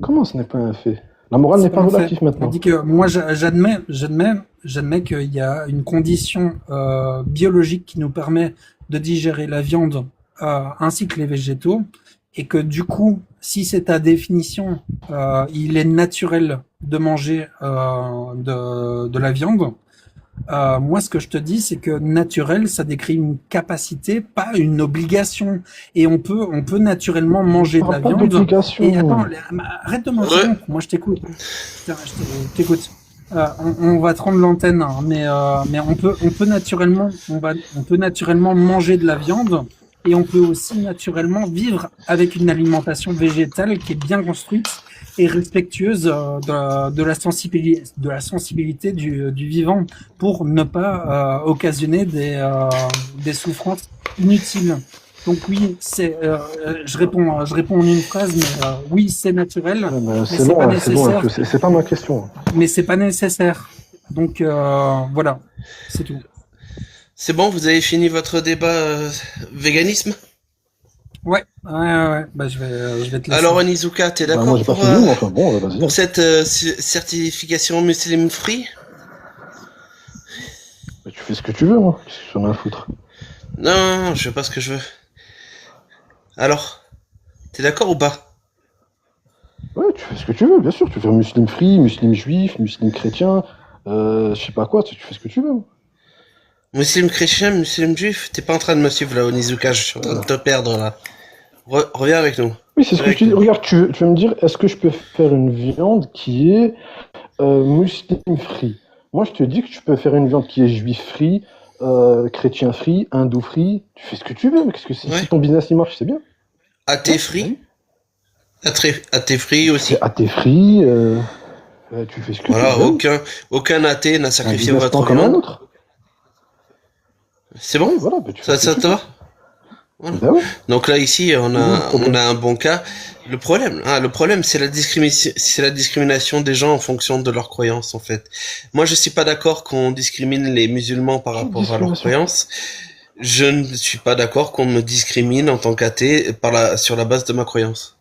Comment ce n'est pas un fait? La morale C'est n'est pas pas un fait. relative On maintenant. dit que moi, j'admets qu'il y a une condition biologique qui nous permet de digérer la viande ainsi que les végétaux, et que du coup, si c'est ta définition, il est naturel de manger de la viande. Moi, ce que je te dis, c'est que naturel, ça décrit une capacité, pas une obligation. Et on peut naturellement manger Je de la parle pas viande. d'obligation. Et attends, arrête de m'interrompre. Moi, je t'écoute. T'écoute. On va te rendre l'antenne, hein, mais on peut naturellement, on peut naturellement manger de la viande. Et on peut aussi naturellement vivre avec une alimentation végétale qui est bien construite et respectueuse de la sensibilité du vivant pour ne pas occasionner des souffrances inutiles. Donc oui, je réponds en une phrase, mais oui, c'est naturel, Ouais, mais mais c'est c'est long, pas hein, c'est long un nécessaire. peu. C'est pas ma question. Mais c'est pas nécessaire. Donc voilà, c'est tout. C'est bon, vous avez fini votre débat véganisme? Ouais. Bah je vais te laisser. Alors Onizuka, t'es Bah, moi, d'accord j'ai pas pour, fini, mais enfin bon, vas-y. pour cette certification Muslim Free? Mais tu fais ce que tu veux, moi. Qu'est-ce que j'en ai à foutre? Non, je sais pas ce que je veux. Alors, t'es d'accord ou pas? Ouais, tu fais ce que tu veux, bien sûr. Tu peux faire musulman free, musulman juif, musulman chrétien, je sais pas quoi, tu fais ce que tu veux. Muslim chrétien, muslim juif? T'es pas en train de me suivre là, Onizuka, je suis en train de te perdre là. Reviens avec nous. Oui, c'est ce que je te dis. Regarde, tu veux me dire, est-ce que je peux faire une viande qui est musulman free? Moi, je te dis que tu peux faire une viande qui est juif free, chrétien free, hindou free. Tu fais ce que tu veux, mais qu'est-ce que c'est? Ouais. Si ton business il marche, c'est bien. Athée free? Athée free aussi? C'est athée free, tu fais ce que Voilà, tu veux. aucun athée n'a Un sacrifié business plan votre comme un viande. autre. C'est bon? Oui, voilà, bah, tu fais ce que Ça tu te veux. va? Voilà. Bah ouais. Donc là ici Oui, le problème. on a un bon cas. Le problème c'est la discrimination des gens en fonction de leurs croyances en fait. Moi je suis pas d'accord qu'on discrimine les musulmans par Quelle rapport à leurs discrimination? croyances. Je ne suis pas d'accord qu'on me discrimine en tant qu'athée sur la base de ma croyance.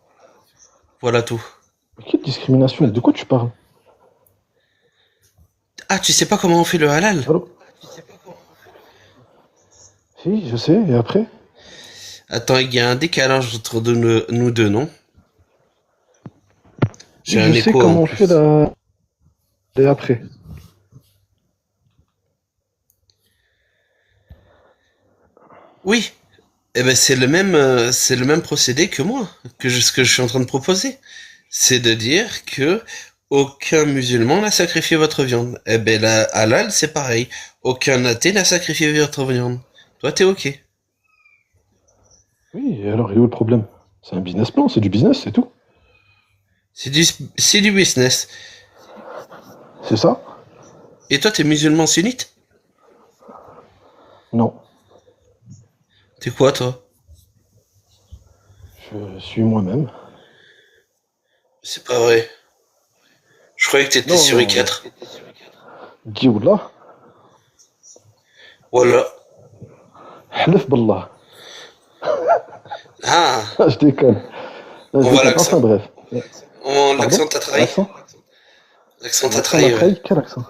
Voilà tout. Quelle discrimination? De quoi tu parles? Ah, tu sais pas comment on fait le halal? Allô? Si, je sais, et après? Attends, il y a un décalage entre nous deux, non? J'ai un Je sais écho comment en on fait plus. et après. Oui. Eh ben c'est le même procédé que moi, ce que je suis en train de proposer. C'est de dire que aucun musulman n'a sacrifié votre viande. Eh ben la halal, c'est pareil. Aucun athée n'a sacrifié votre viande. Toi, t'es ok. Oui, et alors, il est où le problème? C'est un business plan, c'est du business, c'est tout. C'est du business. C'est ça? Et toi, t'es musulman sunnite? Non. T'es quoi, toi? Je suis moi-même. C'est pas vrai. Je croyais que t'étais Non, sur non, I4. Dioula, Voilà. Hlef Ballah. Ah, Je déconne. on Je voit déconne. Enfin l'accent. bref. L'accent Pardon? t'a trahi. L'accent? L'accent t'a L'accent trahi, m'a ouais. trahi? Quel accent?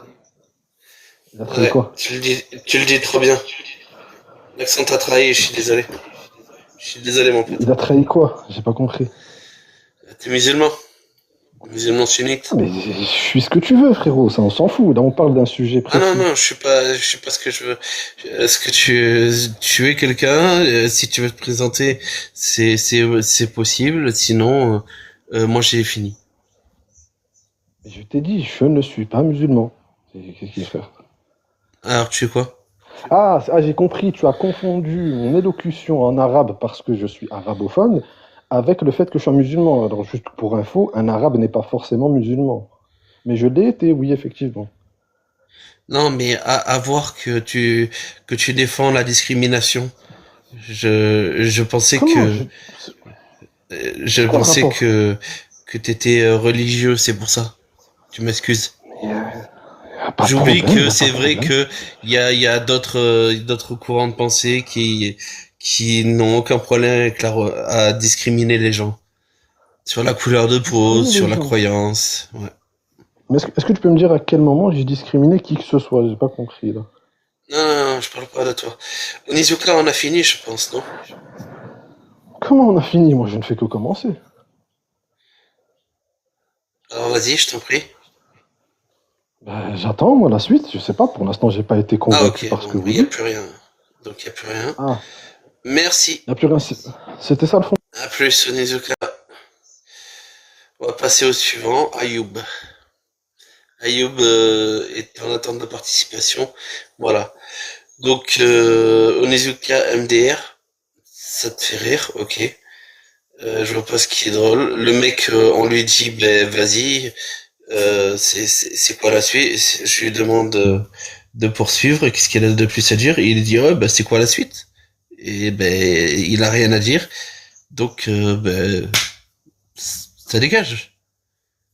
Il a trahi Ouais, quoi? tu le dis trop bien. L'accent t'a trahi, je suis désolé. Je suis désolé, mon pote. Il a trahi quoi? J'ai pas compris. T'es musulman? Musulman sunnite? Ah, mais je suis ce que tu veux, frérot, ça on s'en fout. Là, on parle d'un sujet Ah non, précis. non, je suis pas ce que je veux. Est-ce que tu es quelqu'un? Si tu veux te présenter, c'est possible. Sinon, moi j'ai fini. Je t'ai dit, je ne suis pas musulman. Qu'est-ce qu'il fait? Alors, tu es quoi? J'ai compris, tu as confondu mon élocution en arabe parce que je suis arabophone avec le fait que je suis un musulman. Alors, juste pour info, un arabe n'est pas forcément musulman. Mais je l'ai été, oui, effectivement. Non, mais à voir que tu défends la discrimination. Je pensais Comment? que je C'est quoi le pensais rapport? que t'étais religieux, c'est pour ça. Tu m'excuses. Y a pas de J'oublie problème, y que a pas c'est de vrai problème. que il y a d'autres courants de pensée qui n'ont aucun problème avec à discriminer les gens sur la couleur de peau, Discriminer sur les la gens. croyance. Ouais. Mais est-ce que tu peux me dire à quel moment j'ai discriminé qui que ce soit? J'ai pas compris, là. Non, non, non, je parle pas de toi. Onizuka, on a fini, je pense, non? Comment on a fini? Moi, je ne fais que commencer. Alors vas-y, je t'en prie. Ben, j'attends, moi, la suite. Je sais pas, pour l'instant, j'ai pas été Ah convaincu ok, par ce bon, que mais vous il y a dites. plus rien. Donc il y a plus rien. Ah, Merci. y a plus rien. C'était ça le fond. À plus, Onizuka. On va passer au suivant, Ayoub. Ayoub est en attente de participation. Voilà. Donc, Onizuka MDR, ça te fait rire, ok. Je vois pas ce qui est drôle. Le mec, on lui dit, ben vas-y, c'est quoi la suite? Je lui demande de poursuivre, qu'est-ce qu'il a de plus à dire? Et il dit, ouais, ben c'est quoi la suite? Et ben, il a rien à dire. Donc, ben, ça dégage.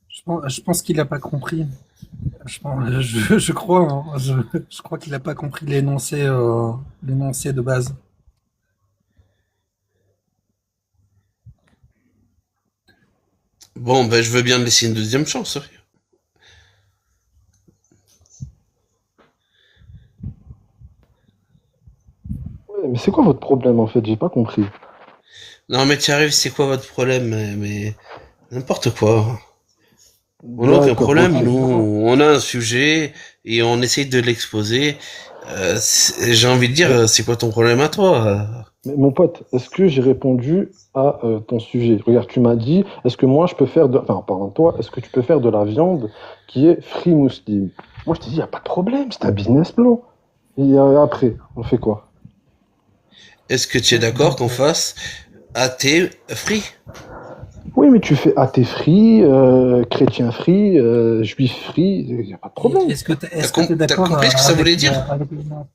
Je pense qu'il n'a pas compris. Je crois, hein, je crois qu'il n'a pas compris l'énoncé de base. Bon, ben je veux bien te laisser une deuxième chance. Oui. Ouais, mais c'est quoi votre problème, en fait? J'ai pas compris. Non, mais tu arrives, c'est quoi votre problème? Mais n'importe quoi. On n'a aucun D'accord, problème. ok. Nous, on a un sujet et on essaye de l'exposer. J'ai envie de dire, Mais, c'est quoi ton problème à toi? mais mon pote, est-ce que j'ai répondu à ton sujet? Regarde, tu m'as dit, est-ce que moi je peux faire de. Enfin, en parlant de toi, est-ce que tu peux faire de la viande qui est free muslim? Moi je t'ai dit, y a pas de problème, c'est un business plan. Et après, on fait quoi? Est-ce que tu es d'accord qu'on fasse athée free? Oui, mais tu fais athée free, chrétien free, juif free, y a pas de problème. Est-ce que tu T'as es t'as d'accord compris ce que ça voulait dire? avec l'énoncé?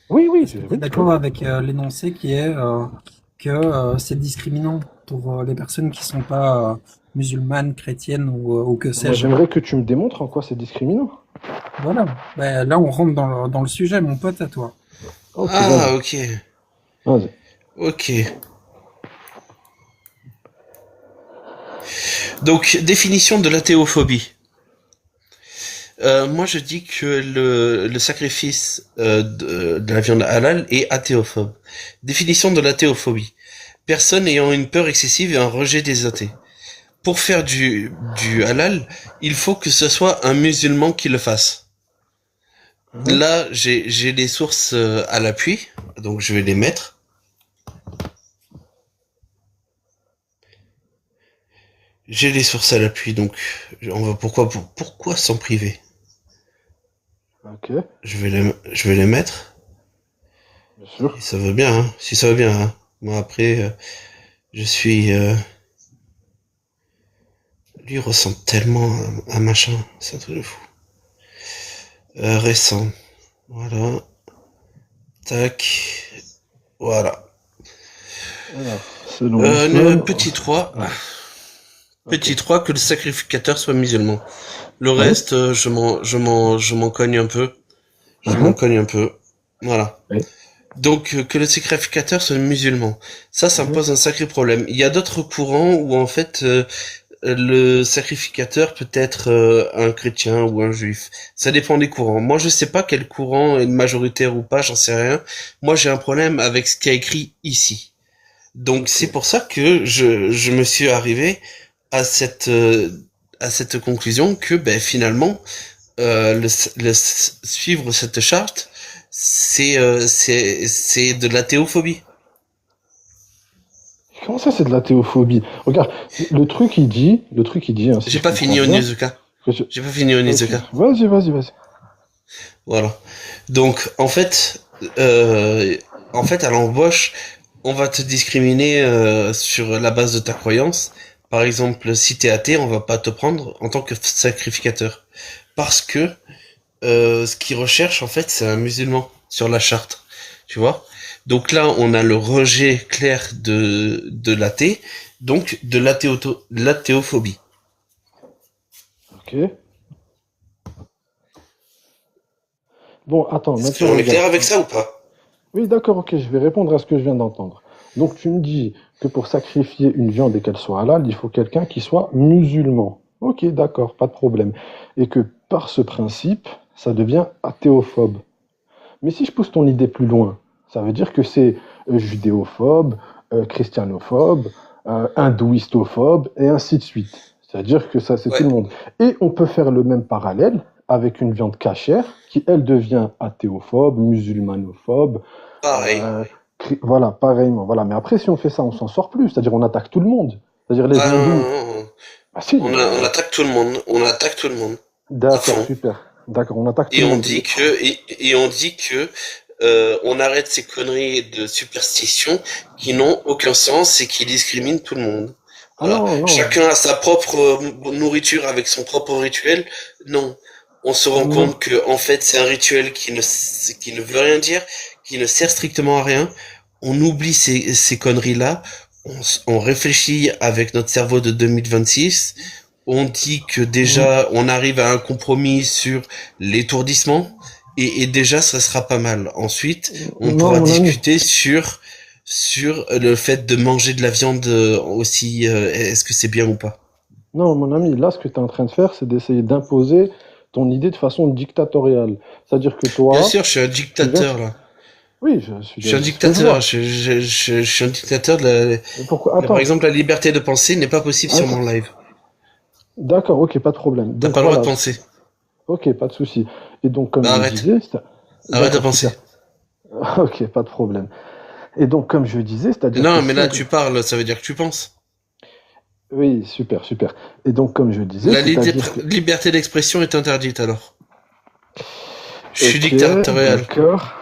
Oui, oui, Est-ce que tu es oui, d'accord avec l'énoncé qui est que c'est discriminant pour les personnes qui sont pas musulmanes, chrétiennes ou que moi sais-je? j'aimerais que tu me démontres en quoi c'est discriminant. Voilà. Ben, là, on rentre dans le sujet, mon pote, à toi. Ok, Ah, vas-y, ok. vas-y. Ok. Donc, définition de l'athéophobie. Moi, je dis que le sacrifice de la viande halal est athéophobe. Définition de l'athéophobie. Personne ayant une peur excessive et un rejet des athées. Pour faire du halal, il faut que ce soit un musulman qui le fasse. Mhm. Là, j'ai les sources à l'appui, donc je vais les mettre. J'ai les sources à l'appui, donc pourquoi s'en priver? Ok, Je vais les mettre. bien sûr. Et ça va bien, hein. Si ça va bien, hein. Moi après, je suis. Lui ressemble tellement à un machin, c'est un truc de fou. Récent, voilà. Tac, voilà. Alors, selon Le l'islam, petit 3, ah, petit ok. 3, que le sacrificateur soit musulman. Le Oui, reste, je m'en cogne un peu. Je m'en mhm, cogne un peu. Voilà. oui, Donc, que le sacrificateur soit musulman. Ça me mhm, pose un sacré problème. Il y a d'autres courants où, en fait, le sacrificateur peut être un chrétien ou un juif. Ça dépend des courants. Moi, je sais pas quel courant est majoritaire ou pas, j'en sais rien. Moi, j'ai un problème avec ce qui est écrit ici. Donc, ok. c'est pour ça que je me suis arrivé à cette conclusion que, ben, finalement, suivre cette charte, c'est de la théophobie. Comment ça, c'est de la théophobie? Regarde, le truc il dit, hein, si J'ai je pas comprends fini au bien, Nizuka. que je- J'ai pas fini au ok, Nizuka. vas-y. Voilà. Donc, en fait, à l'embauche, on va te discriminer sur la base de ta croyance. Par exemple, si t'es athée, on va pas te prendre en tant que sacrificateur, parce que ce qu'ils recherchent, en fait, c'est un musulman sur la charte. Tu vois? Donc là, on a le rejet clair de l'athée, donc de l'athéophobie. Ok. Bon, attends, Est-ce maintenant qu'on est clair regarde. avec ça ou pas? Oui, d'accord, ok, je vais répondre à ce que je viens d'entendre. Donc tu me dis que pour sacrifier une viande et qu'elle soit halal, il faut quelqu'un qui soit musulman. Ok, d'accord, pas de problème. Et que par ce principe, ça devient athéophobe. Mais si je pousse ton idée plus loin, ça veut dire que c'est judéophobe, christianophobe, hindouistophobe, et ainsi de suite. C'est-à-dire que ça, c'est tout Ouais, le monde. Et on peut faire le même parallèle avec une viande cachère qui, elle, devient athéophobe, musulmanophobe, pareil. euh, voilà, pareillement. Voilà. Mais après, si on fait ça, on s'en sort plus. C'est-à-dire on attaque tout le monde. C'est-à-dire les Ah non, hindous. non, non. Ah si, On attaque tout le monde. On attaque tout le monde. À d'accord, fond. super. D'accord, on attaque tout Et le on monde. dit et on dit que on arrête ces conneries de superstition qui n'ont aucun sens et qui discriminent tout le monde. Ah Voilà. non, non, Chacun a sa propre nourriture avec son propre rituel. Non. On se rend non. compte que, en fait, c'est un rituel qui ne veut rien dire, qui ne sert strictement à rien. On oublie ces conneries-là. On réfléchit avec notre cerveau de 2026. On dit que Mhm. déjà, on arrive à un compromis sur l'étourdissement. Et déjà, ça sera pas mal. Ensuite, on Non, pourra mon ami. discuter sur le fait de manger de la viande aussi. Est-ce que c'est bien ou pas? Non, mon ami, là, ce que tu es en train de faire, c'est d'essayer d'imposer ton idée de façon dictatoriale. C'est-à-dire que Bien toi, sûr, je suis un tu viens... dictateur là. Oui, Je suis un c'est ce que je dictateur. vois. Je suis un dictateur Mais pourquoi... par Attends, exemple, la liberté de penser n'est pas possible sur mon attends. live. D'accord, ok, pas de problème. T'as Donc pas le droit de voilà, penser. ok, pas de souci. Et donc, comme Bah je arrête. disais, Arrête de d'accord, penser. super. Ok, pas de problème. Et donc, comme je disais, c'est-à-dire que Non, mais si là on... tu parles, ça veut dire que tu penses. Oui, super, super. Et donc, comme je disais, La c'est-à-dire que... liberté d'expression est interdite alors. Je suis Ok, dictatorial. d'accord.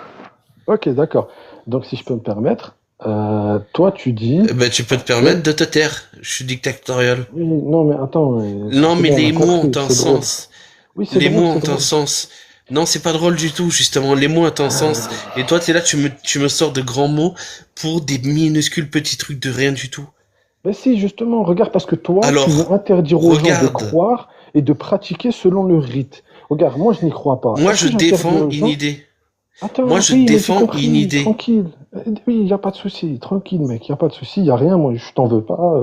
Ok, d'accord. Donc, si je peux me permettre, toi, tu dis Ben tu peux te que... permettre de te taire. Je suis dictatorial. Oui, non, mais attends, Non, c'est mais bon, on a les mots ont compris, un c'est drôle. sens. Oui, Les mots c'est ont un drôle. sens. Non, c'est pas drôle du tout, justement. Les mots ont un sens. Et toi, t'es là, tu me sors de grands mots pour des minuscules petits trucs de rien du tout. Mais si, justement, regarde, parce que toi, tu veux Alors, interdire aux gens de regarde. croire et de pratiquer selon le rite. Regarde, moi, je n'y crois pas. Moi, Est-ce je que j'interdis défends aux une gens? idée. Moi, Attends, je oui, mais j'ai défends une compris, idée. tranquille. Oui, il n'y a pas de souci, tranquille, mec, il n'y a pas de souci, il n'y a rien, moi, je t'en veux pas.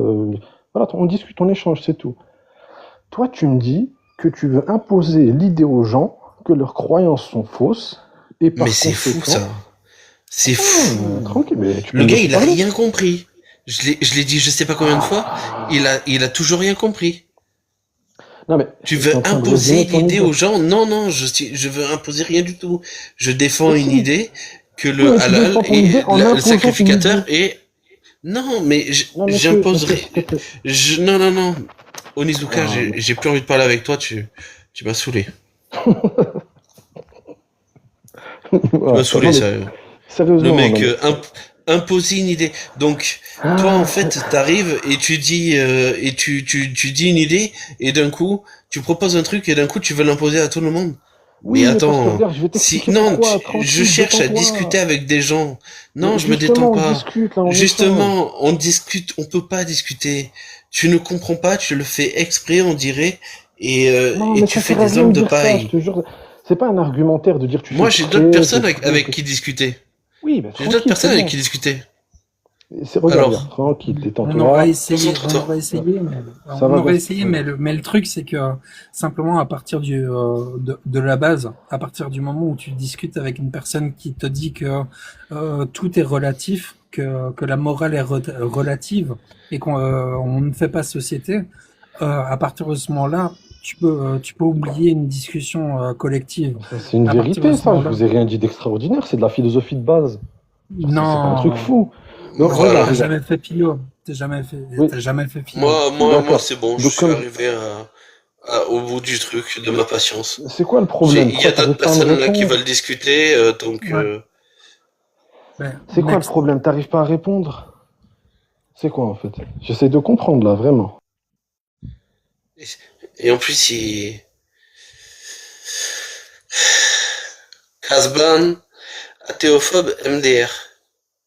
Voilà, on discute, on échange, c'est tout. Toi, tu me dis que tu veux imposer l'idée aux gens que leurs croyances sont fausses, et Mais par c'est fou, conséquent... ça. C'est Attends, fou. tranquille, mais tu peux Le me gars, laisser il a parler? rien compris. Je l'ai dit je sais pas combien de fois. Il a toujours rien compris. Non, mais Tu tu es veux en train de imposer résumer ton l'idée idée. aux gens? Non, non, je veux imposer rien du tout. Je défends Mais une si, idée que oui, le mais tu halal défends ton idée et en le imposant une sacrificateur idée. est... Non, mais Non, monsieur, j'imposerai... s'il te plaît. Non, non, non. Onizuka, Ah, j'ai plus envie de parler avec toi, tu m'as saoulé. Tu ouais, m'as saoulé, non, mais sérieux. Le sérieusement, non, mec mais... imposer une idée. Donc, toi, en fait, t'arrives et tu dis, tu dis une idée, et d'un coup, tu proposes un truc, et d'un coup, tu veux l'imposer à tout le monde. Mais Oui, mais parce que attends, regarde, je vais si, t'expliquer non, pourquoi. je Tranquille, cherche à discuter détends-toi. avec des gens. Non, Mais je me détends justement, on pas. discute, là, on échange. Justement, on discute, on peut pas discuter. Tu ne comprends pas, tu le fais exprès, on dirait, Non, et mais tu ça fais sert à des rien de hommes de dire ça, je paille. te jure. C'est pas un argumentaire de dire tu fais Moi, j'ai d'autres exprès, personnes c'est avec truc. qui discuter. Oui, mais J'ai d'autres tranquille, c'est personnes avec bon. qui discuter. Regarde, Alors, tranquille, On aura détends-toi. essayé, on concentre-toi. aura essayé, mais Ça va, vas-y. mais le truc c'est que simplement à partir de la base, à partir du moment où tu discutes avec une personne qui te dit que tout est relatif, que la morale est relative et on ne fait pas société, à partir de ce moment-là, tu peux oublier une discussion collective. Ça, c'est une À partir de vérité, ce ça. Je moment-là, vous ai rien dit d'extraordinaire. C'est de la philosophie de base. Genre, c'est pas un truc non, fou. Donc, non, Voilà. regarde, t'as regarde. jamais fait philo, Oui, t'as jamais fait philo. Moi, d'accord. c'est bon, je Donc, suis comme, arrivé au bout du truc, de ma patience. c'est quoi le problème? Il y a Pourquoi d'autres t'arrives pas à me personnes là qui répondre? veulent discuter, donc, Ouais, ben, C'est quoi le next. problème? T'arrives pas à répondre? C'est quoi, en fait? J'essaie de comprendre, là, vraiment. et en plus, Casban, athéophobe, MDR.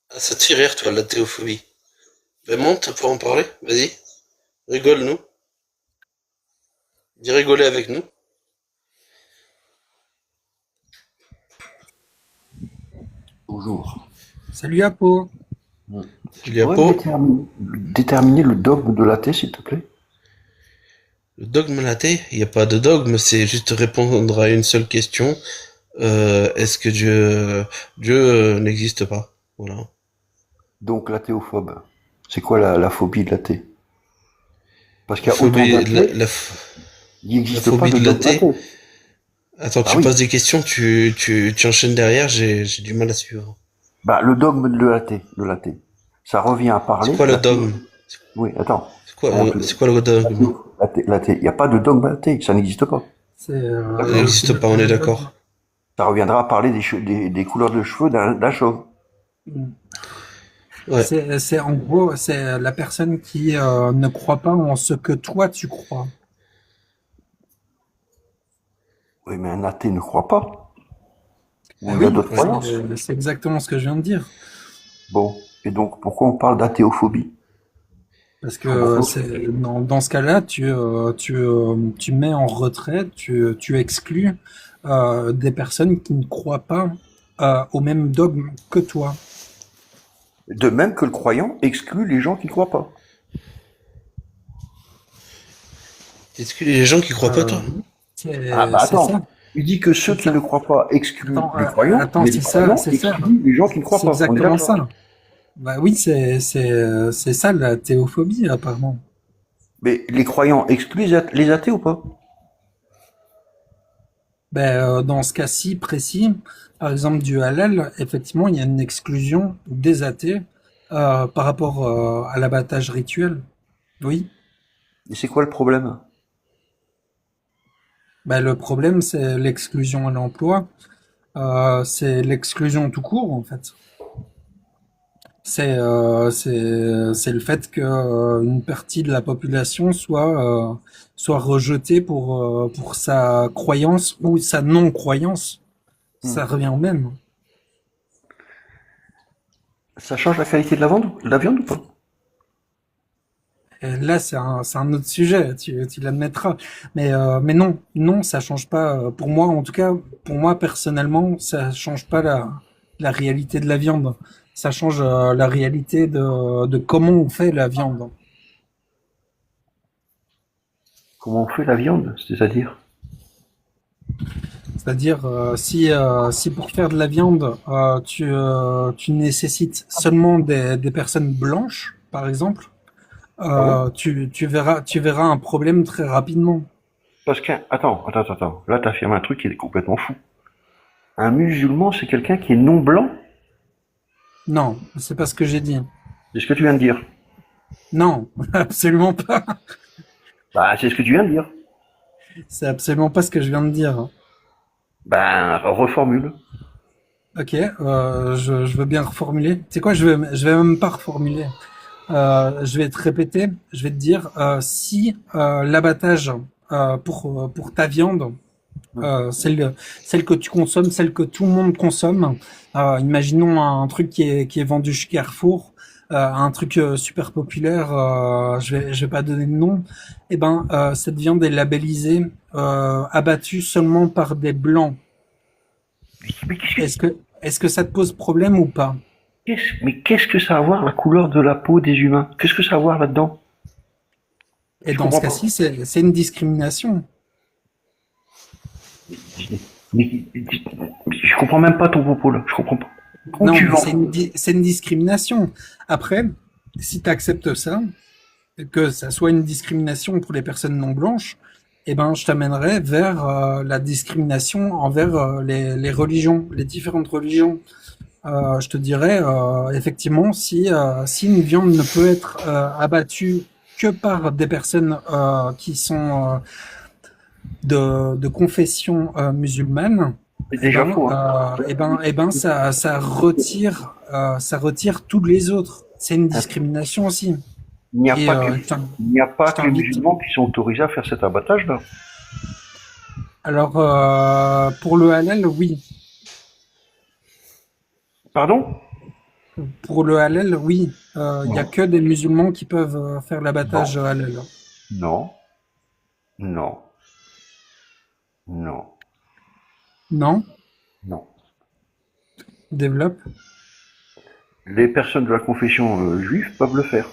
Ah, ça te fait rire, toi, la théophobie. Ben, monte pour en parler, vas-y. Rigole-nous. Dis rigoler avec nous. Bonjour. Salut Apo. Il y a Ouais, pas déterminer le dogme de l'athée, s'il te plaît. le dogme laté. Il n'y a pas de dogme, c'est juste répondre à une seule question. Est-ce que Dieu n'existe pas? Voilà. Donc, l'athéophobe. C'est quoi la phobie de l'athée? Parce La qu'il y a autant phobie, d'athées, il la n'existe pas phobie de de dogme l'athée. athée. Attends, Ah tu oui. poses des questions, tu enchaînes derrière, j'ai du mal à suivre. Bah, le dogme de l'athée. Ça revient à C'est parler, quoi le dogme? oui, attends. C'est quoi le dogme? L'athée. Il n'y a pas de dogme athée, ça n'existe pas. C'est Ça D'accord? n'existe pas, on est d'accord. Ça reviendra à parler des couleurs de cheveux d'un chauve. Ouais. c'est en gros, c'est la personne qui ne croit pas en ce que toi tu crois. Oui, mais un athée ne croit pas. Ou Ah il a oui, d'autres croyances. c'est exactement ce que je viens de dire. Bon. Et donc, pourquoi on parle d'athéophobie? Parce Je comprends que pas. c'est dans ce cas-là, tu mets en retrait, tu exclus des personnes qui ne croient pas au même dogme que toi. De même que le croyant exclut les gens qui ne croient pas. Est-ce que les gens qui croient pas, Euh, toi? Ah bah c'est ça. attends, il dit que ceux C'est qui ça. ne croient pas excluent Attends, les croyants, attends, mais les croyants c'est ça. excluent les gens qui ne croient C'est pas. On est exactement d'accord? ça. Bah oui, c'est ça la théophobie apparemment. Mais les croyants excluent les athées ou pas? Ben, dans ce cas-ci précis, par exemple du halal, effectivement, il y a une exclusion des athées par rapport à l'abattage rituel. Oui. Et c'est quoi le problème? Ben, le problème, c'est l'exclusion à l'emploi. C'est l'exclusion tout court, en fait. C'est le fait que une partie de la population soit rejetée pour sa croyance ou sa non-croyance. Ça revient au même. Ça change la qualité de la viande ou pas? Et là, c'est un autre sujet, tu l'admettras. Mais non, ça change pas. Pour moi, en tout cas, pour moi personnellement, ça change pas la réalité de la viande. Ça change la réalité de comment on fait la viande. Comment on fait la viande? C'est-à-dire? C'est-à-dire, si pour faire de la viande, tu nécessites seulement des personnes blanches, par exemple, Ah bon? tu verras un problème très rapidement. Parce que, attends. Là, t'as affirmé un truc qui est complètement fou. Un musulman, c'est quelqu'un qui est non blanc? Non, c'est pas ce que j'ai dit. C'est ce que tu viens de dire. Non, absolument pas. Bah, c'est ce que tu viens de dire. C'est absolument pas ce que je viens de dire. Ben, reformule. Ok, je veux bien reformuler. Tu sais quoi, je vais même pas reformuler. Je vais te répéter, je vais te dire, si l'abattage pour ta viande, celle que tu consommes, celle que tout le monde consomme, imaginons un truc qui est vendu chez Carrefour, un truc super populaire, je vais pas donner de nom, et ben cette viande est labellisée abattue seulement par des blancs. Mais Est-ce que ça te pose problème ou pas? qu'est-ce que ça a à voir la couleur de la peau des humains? Qu'est-ce que ça a à voir là-dedans? Et Je dans ce comprends pas. cas-ci, c'est une discrimination. Mais je comprends même pas ton propos là. Je comprends pas. Où Non, tu mais vas? c'est une discrimination. Après, si tu acceptes ça, que ça soit une discrimination pour les personnes non blanches, eh ben, je t'amènerai vers la discrimination envers les religions, les différentes religions. Je te dirais, effectivement, si une viande ne peut être abattue que par des personnes qui sont de confession musulmane, C'est déjà faux, hein. ça retire tous les autres. C'est une discrimination aussi. Il n'y a Et pas que, il n'y a pas je que les t'invite. musulmans qui sont autorisés à faire cet abattage là. Alors, pour le halal, oui. Pardon? Pour le halal, oui. Il y a Non. que des musulmans qui peuvent faire l'abattage Non. halal. Non. Non. Non. Non? Non. Développe. Les personnes de la confession juive peuvent le faire.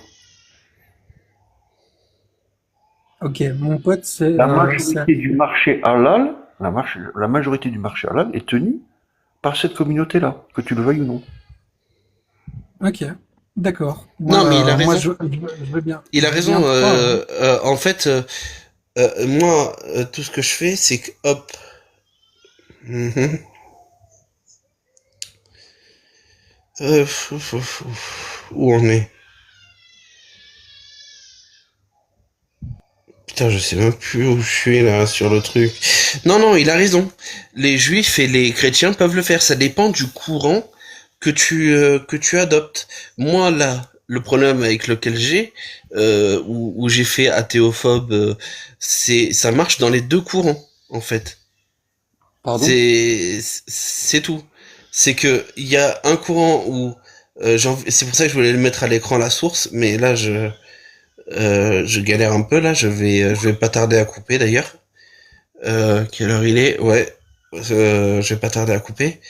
Ok, mon pote, La majorité du marché halal, la majorité du marché halal est tenue par cette communauté-là, que tu le veuilles ou non. Ok, d'accord. Non, mais il a Moi, raison. je veux bien. Il a Je veux raison. bien te croire, hein. En fait, moi, tout ce que je fais, c'est que hop. Mhm. Où on est? Putain, je sais même plus où je suis là sur le truc. Non, non, il a raison. Les juifs et les chrétiens peuvent le faire. Ça dépend du courant que tu adoptes. Moi là, le problème avec lequel j'ai, où j'ai fait athéophobe, ça marche dans les deux courants en fait. Pardon? C'est tout. C'est que il y a un courant où c'est pour ça que je voulais le mettre à l'écran la source, mais là je galère un peu là. Je vais pas tarder à couper d'ailleurs. Quelle heure il est? Ouais. Je vais pas tarder à couper.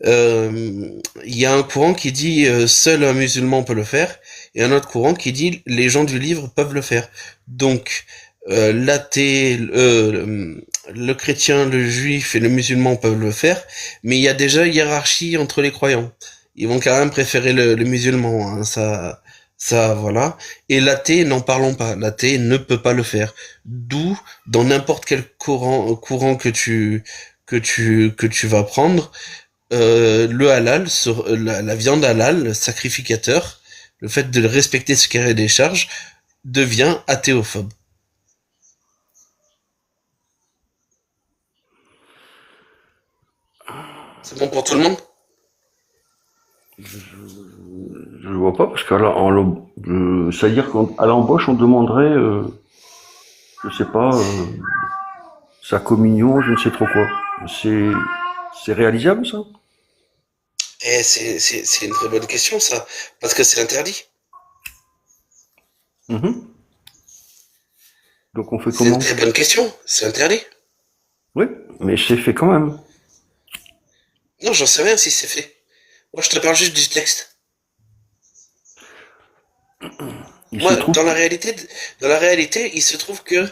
Il y a un courant qui dit seul un musulman peut le faire, et un autre courant qui dit les gens du livre peuvent le faire. Donc l'athée, le chrétien, le juif et le musulman peuvent le faire, mais il y a déjà hiérarchie entre les croyants. Ils vont quand même préférer le musulman, hein, ça voilà. Et l'athée, n'en parlons pas. L'athée ne peut pas le faire. D'où, dans n'importe quel courant que tu vas prendre, le halal, la viande halal, le sacrificateur, le fait de respecter ce cahier des charges, devient athéophobe. C'est bon pour tout le monde? Je ne vois pas, parce c'est-à-dire qu'à l'embauche, on demanderait, je sais pas, sa communion, je ne sais trop quoi. C'est réalisable, ça? Eh, c'est une très bonne question, ça. Parce que c'est interdit. Mhm. Donc on fait C'est une comment? très bonne question. C'est interdit. Oui, mais c'est fait quand même. Non, j'en sais rien si c'est fait. Moi, je te parle juste du texte. Il Moi, se trouve. dans la réalité, il se trouve que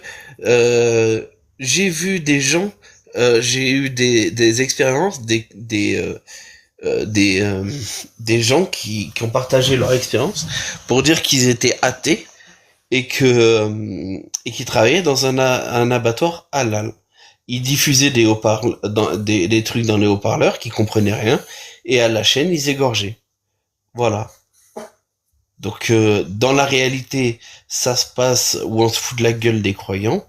j'ai vu des gens, j'ai eu des expériences, des gens qui ont partagé leur expérience pour dire qu'ils étaient athées et qui travaillaient dans un abattoir halal. Ils diffusaient des trucs dans les haut-parleurs qui comprenaient rien, et à la chaîne ils égorgeaient. Voilà. Donc dans la réalité, ça se passe où on se fout de la gueule des croyants.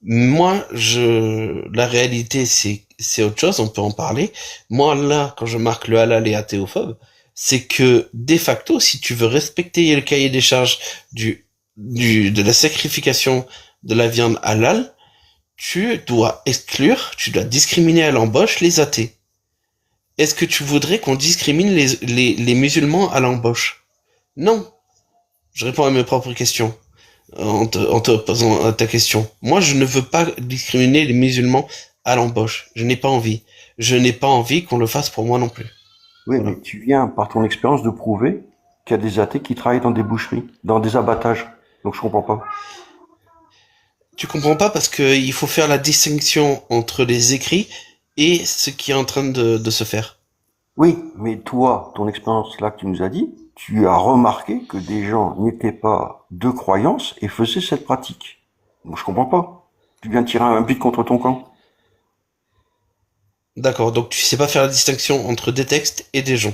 Moi, la réalité, c'est autre chose, on peut en parler. Moi, là, quand je marque le halal et athéophobe, c'est que, de facto, si tu veux respecter le cahier des charges de la sacrification de la viande halal, tu dois discriminer à l'embauche les athées. Est-ce que tu voudrais qu'on discrimine les musulmans à l'embauche? Non. Je réponds à mes propres questions. En te posant ta question. Moi, je ne veux pas discriminer les musulmans à l'embauche. Je n'ai pas envie. Je n'ai pas envie qu'on le fasse pour moi non plus. Oui, Voilà. mais tu viens, par ton expérience, de prouver qu'il y a des athées qui travaillent dans des boucheries, dans des abattages. Donc je comprends pas. Tu comprends pas parce que il faut faire la distinction entre les écrits et ce qui est en train de se faire. Oui, mais toi, ton expérience là que tu nous as dit, tu as remarqué que des gens n'étaient pas de croyance et faisaient cette pratique. Donc je comprends pas. Tu viens tirer un but contre ton camp. D'accord, donc tu sais pas faire la distinction entre des textes et des gens.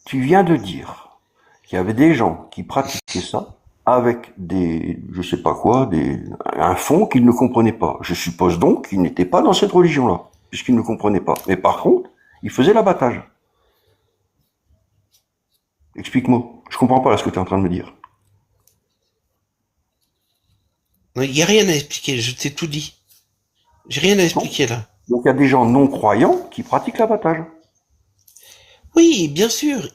Tu viens de dire qu'il y avait des gens qui pratiquaient ça avec je sais pas quoi, un fond qu'ils ne comprenaient pas. Je suppose donc qu'ils n'étaient pas dans cette religion-là, puisqu'ils ne comprenaient pas. Mais par contre, ils faisaient l'abattage. Explique-moi. Je comprends pas là ce que tu es en train de me dire. Il y a rien à expliquer, je t'ai tout dit. J'ai rien à expliquer là. Donc il y a des gens non croyants qui pratiquent l'abattage. Oui, bien sûr,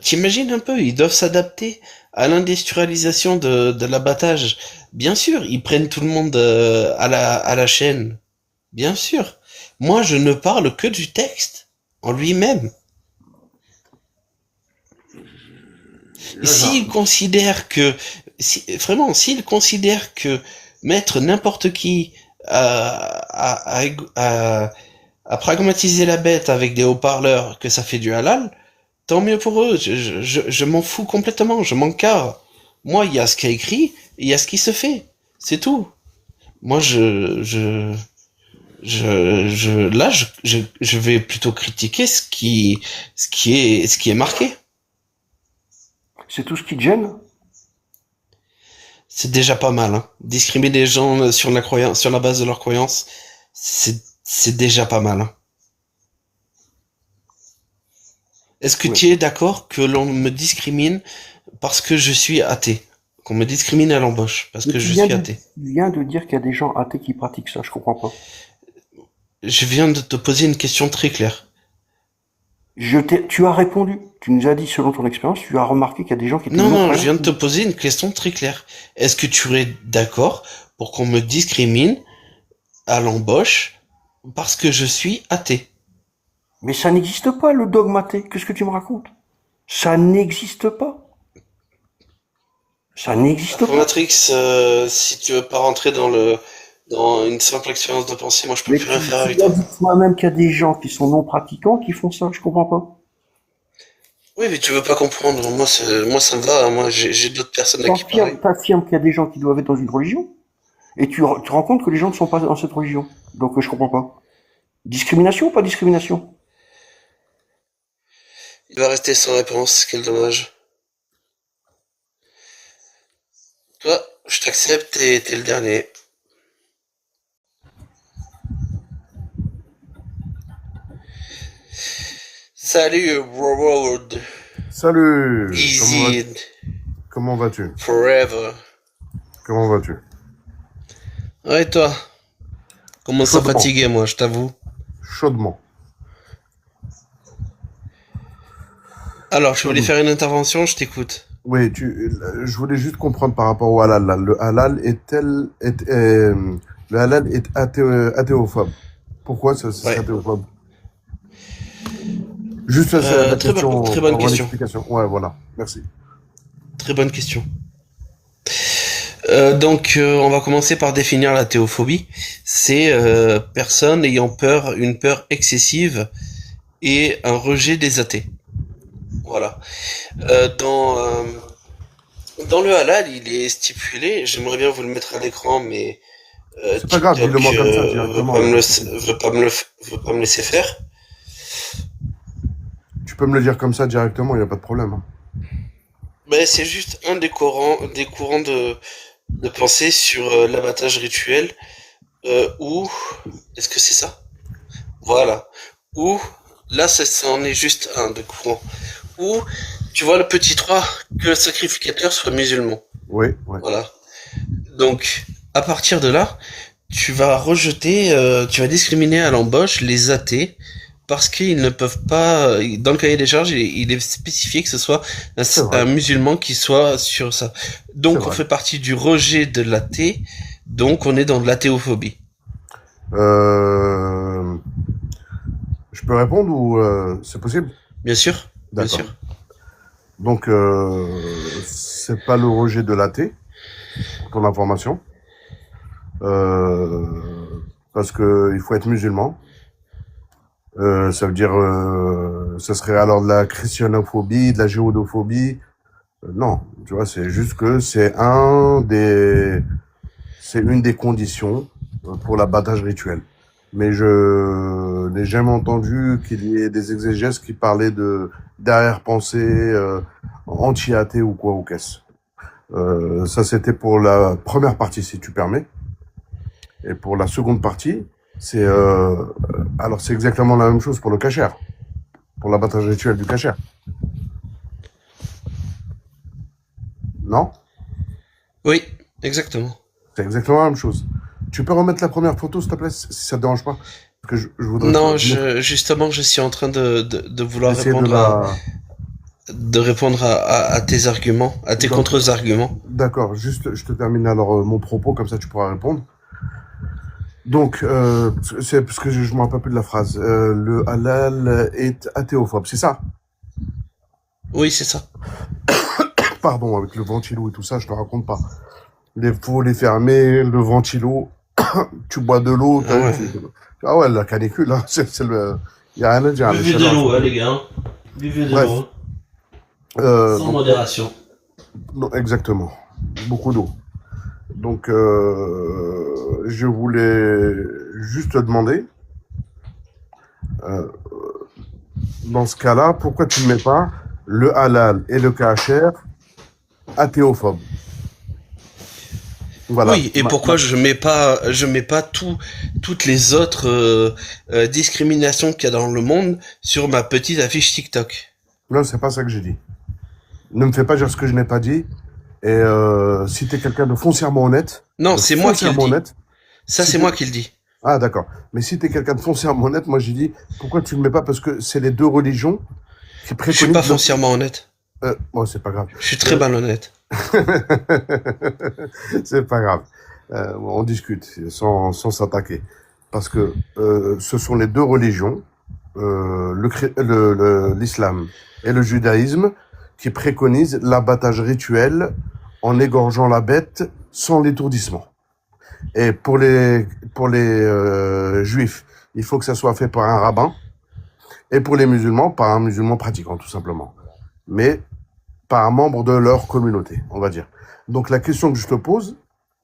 t'imagines un peu, ils doivent s'adapter à l'industrialisation de l'abattage. Bien sûr, ils prennent tout le monde à la chaîne. Bien sûr. Moi, je ne parle que du texte en lui-même. S'ils considèrent que, s'ils considèrent que mettre n'importe qui à pragmatiser la bête avec des haut-parleurs, que ça fait du halal, tant mieux pour eux. Je m'en fous complètement, je m'en carre. Moi, il y a ce qui est écrit, et il y a ce qui se fait. C'est tout. Moi, je vais plutôt critiquer ce qui est marqué. C'est tout ce qui te gêne? C'est déjà pas mal, hein. Discriminer les gens sur la base de leur croyance, c'est déjà pas mal, hein. Est-ce que Oui. tu es d'accord que l'on me discrimine parce que je suis athée? Qu'on me discrimine à l'embauche parce Mais que tu je viens suis de- athée? Tu viens de dire qu'il y a des gens athées qui pratiquent ça, je comprends pas. Je viens de te poser une question très claire. Tu as répondu. Tu nous as dit, selon ton expérience, tu as remarqué qu'il y a des gens qui étaient Non, non je viens de te croyants. poser une question très claire. Est-ce que tu es d'accord pour qu'on me discrimine à l'embauche parce que je suis athée? Mais ça n'existe pas, le dogme athée. Qu'est-ce que tu me racontes? Ça n'existe pas. Ça n'existe pas. Matrix, si tu veux pas rentrer dans une simple expérience de pensée, moi je peux Mais plus rien faire avec tu as toi. dit toi-même qu'il y a des gens qui sont non pratiquants qui font ça, je comprends pas. Oui, mais tu veux pas comprendre. Moi, ça me va. Moi, j'ai d'autres personnes à qui parler. T'affirmes qu'il y a des gens qui doivent être dans une religion, et tu te rends compte que les gens ne sont pas dans cette religion. Donc je comprends pas. Discrimination ou pas discrimination? Il va rester sans réponse. Quel dommage. Toi, je t'accepte et t'es le dernier. Salut, World. Salut! Easy Comment vas-tu? forever. Comment vas-tu? Ouais, toi. Comment ça Chaudement. fatigué, moi, je t'avoue. Chaudement. Alors, tu voulais faire une intervention, je t'écoute. Oui, je voulais juste comprendre par rapport au halal. Là. Le halal le halal est athéophobe. Pourquoi c'est Ouais. athéophobe? Juste ça, c'est la Très question. bonne avoir question. l'explication. Ouais, voilà. Merci. Très bonne question. Donc, on va commencer par définir la théophobie. C'est personne ayant peur, une peur excessive et un rejet des athées. Voilà. Dans le halal, il est stipulé. J'aimerais bien vous le mettre à l'écran, mais C'est pas grave, TikTok dis-le-moi comme ça veut directement. veut pas me laisser faire. Tu peux me le dire comme ça directement, il n'y a pas de problème. Hein. Ben, c'est juste un des courants de pensée sur l'abattage rituel, où, est-ce que c'est ça? Voilà. Ou, là, c'en est juste un de courant. Ou, tu vois le petit 3 que le sacrificateur soit musulman. Oui, ouais. Voilà. Donc, à partir de là, tu vas discriminer à l'embauche les athées parce qu'ils ne peuvent pas, dans le cahier des charges, il est spécifié que ce soit C'est vrai, un musulman qui soit sur ça. c'est Donc, on vrai. fait partie du rejet de l'athée, donc on est dans de l'athéophobie. Euh, je peux répondre ou c'est possible? Bien sûr, bien D'accord. sûr. Donc, c'est pas le rejet de l'athée, pour ton information, euh, parce que il faut être musulman. Ça veut dire, ça serait alors de la christianophobie, de la géodophobie. Non, tu vois, c'est juste que c'est une des conditions pour l'abattage rituel. Mais je n'ai jamais entendu qu'il y ait des exégèses qui parlaient de d'arrière-pensée anti-athée ou quoi ou qu'est-ce. Ça, c'était pour la première partie, si tu permets. Et pour la seconde partie, alors c'est exactement la même chose pour le kasher, pour l'abattage rituel du kasher. Non? Oui, exactement. C'est exactement la même chose. Tu peux remettre la première photo, s'il te plaît, si ça te dérange pas? Parce que je voudrais Non, justement, je suis en train de vouloir essayer de répondre la... à tes arguments, à tes Donc, contre-arguments. d'accord, juste, je te termine alors mon propos, comme ça tu pourras répondre. Donc, c'est parce que je me rappelle plus de la phrase. Le halal est athéophobe, c'est ça? Oui, c'est ça. Pardon, avec le ventilo et tout ça, je te raconte pas. Les faut les fermer, le ventilo, tu bois de l'eau, Ah ouais. Ah ouais, la canicule, hein, c'est le... Y a rien à dire. Buvez de l'eau, hein, les gars. Buvez de Bref. l'eau. Sans Donc, modération. non, exactement. Beaucoup d'eau. Donc, je voulais juste te demander, euh, dans ce cas-là, pourquoi tu ne mets pas le halal et le kasher athéophobe? Voilà. Oui, et pourquoi je mets pas toutes les autres discriminations qu'il y a dans le monde sur ma petite affiche TikTok. Non, c'est pas ça que j'ai dit. Ne me fais pas dire ce que je n'ai pas dit. Et si t'es quelqu'un de foncièrement honnête... Non, c'est moi qui le dis. Honnête, Ça, si c'est t'es- moi qui le dis. Ah, d'accord. Mais si t'es quelqu'un de foncièrement honnête, moi j'ai dit, pourquoi tu ne le mets pas? Parce que c'est les deux religions qui Je préconisent... suis pas foncièrement honnête. Bon, c'est pas grave. Je suis très malhonnête. C'est pas grave. On discute sans s'attaquer. Parce que ce sont les deux religions, l'islam et le judaïsme, qui préconisent l'abattage rituel en égorgeant la bête sans l'étourdissement. Et pour les juifs, il faut que ça soit fait par un rabbin. Et pour les musulmans, par un musulman pratiquant, tout simplement. Mais par un membre de leur communauté, on va dire. Donc la question que je te pose,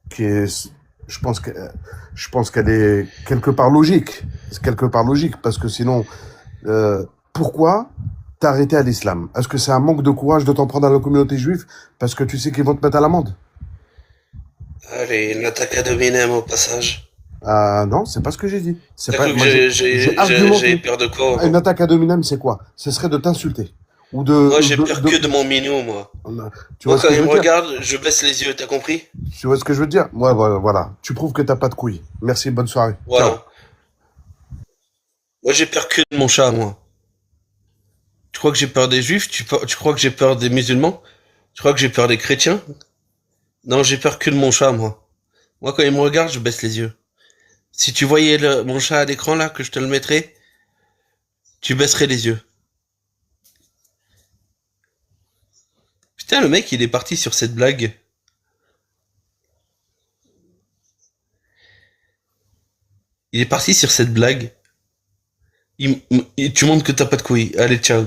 qui est, je pense qu'elle est quelque part logique. C'est quelque part logique, parce que sinon, pourquoi t'arrêter à l'islam? Est-ce que c'est un manque de courage de t'en prendre à la communauté juive parce que tu sais qu'ils vont te mettre à l'amende? Allez, une attaque à dominem au passage. Ah non, c'est pas ce que j'ai dit. C'est T'as pas. cru que Moi, j'ai argumenté. j'ai peur de quoi? Une attaque à dominem, c'est quoi? Ce serait de t'insulter ou de. Moi, j'ai peur que de mon minou, moi. Tu vois Moi, ce quand que je il me veux dire? regarde, je baisse les yeux, t'as compris? Tu vois ce que je veux dire? Ouais, voilà. Tu prouves que t'as pas de couilles. Merci, bonne soirée. Voilà. Ciao. Moi, j'ai peur que de mon chat, moi. Tu crois que j'ai peur des juifs? Tu crois que j'ai peur des musulmans? Tu crois que j'ai peur des chrétiens? Non, j'ai peur que de mon chat, moi. Moi, quand il me regarde, je baisse les yeux. Si tu voyais mon chat à l'écran, là, que je te le mettrais, tu baisserais les yeux. Putain, le mec, il est parti sur cette blague. Il est parti sur cette blague. Tu montres que t'as pas de couilles. Allez, ciao.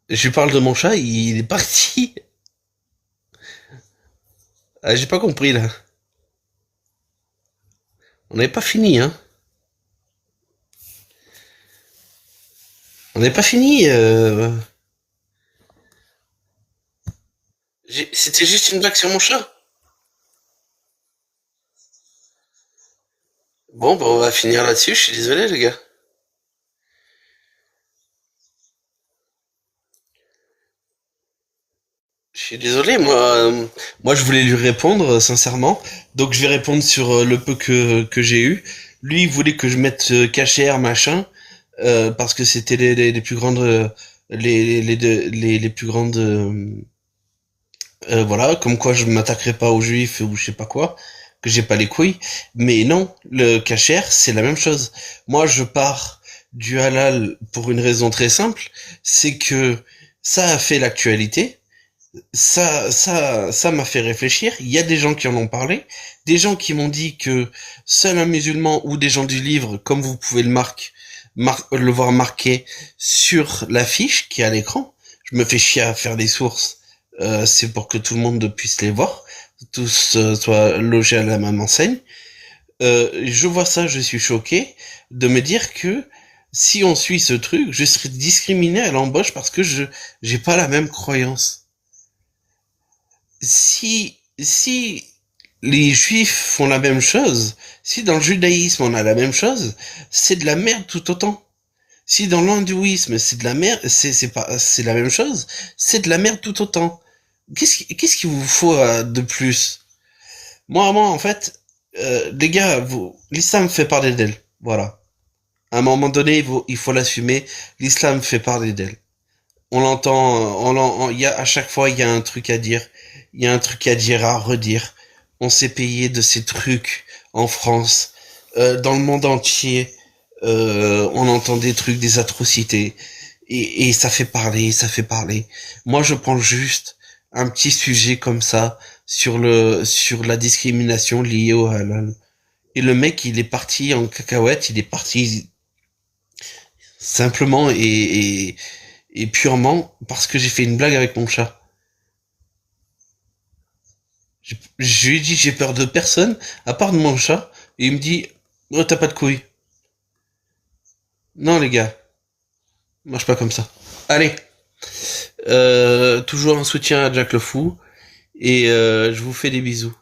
Je lui parle de mon chat, il est parti. Ah, j'ai pas compris, là. On n'avait pas fini, hein. On n'est pas fini. C'était juste une blague sur mon chat. Bon, bah on va finir là-dessus. Je suis désolé, les gars. Je suis désolé, moi je voulais lui répondre sincèrement, donc je vais répondre sur le peu que j'ai eu. Lui il voulait que je mette cachère machin parce que c'était les plus grandes les plus grandes voilà, comme quoi je m'attaquerai pas aux juifs ou je sais pas quoi, que j'ai pas les couilles. Mais non, le cachère c'est la même chose. Moi je pars du halal pour une raison très simple, c'est que ça a fait l'actualité. Ça m'a fait réfléchir. Il y a des gens qui en ont parlé, des gens qui m'ont dit que seul un musulman ou des gens du livre, comme vous pouvez le voir marqué sur l'affiche qui est à l'écran. Je me fais chier à faire des sources. C'est pour que tout le monde puisse les voir, tous soient logés à la même enseigne. Je vois ça, je suis choqué de me dire que si on suit ce truc, je serai discriminé à l'embauche parce que j'ai pas la même croyance. Si les juifs font la même chose, si dans le judaïsme on a la même chose, c'est de la merde tout autant. Si dans l'hindouisme c'est de la merde, c'est la même chose, c'est de la merde tout autant. Qu'est-ce qu'il vous faut de plus? Moi en fait, les gars, l'islam fait parler d'elle. Voilà. À un moment donné, il faut l'assumer. L'islam fait parler d'elle. On l'entend, à chaque fois, il y a un truc à dire. Il y a un truc à dire, à redire. On s'est payé de ces trucs en France, dans le monde entier. On entend des trucs, des atrocités. Et ça fait parler, ça fait parler. Moi, je prends juste un petit sujet comme ça sur la discrimination liée au halal. Et le mec, il est parti en cacahuète, il est parti simplement et purement parce que j'ai fait une blague avec mon chat. Je lui ai dit j'ai peur de personne à part de mon chat et il me dit oh t'as pas de couilles. Non les gars, marche pas comme ça. Allez, toujours un soutien à Jack le Fou et je vous fais des bisous.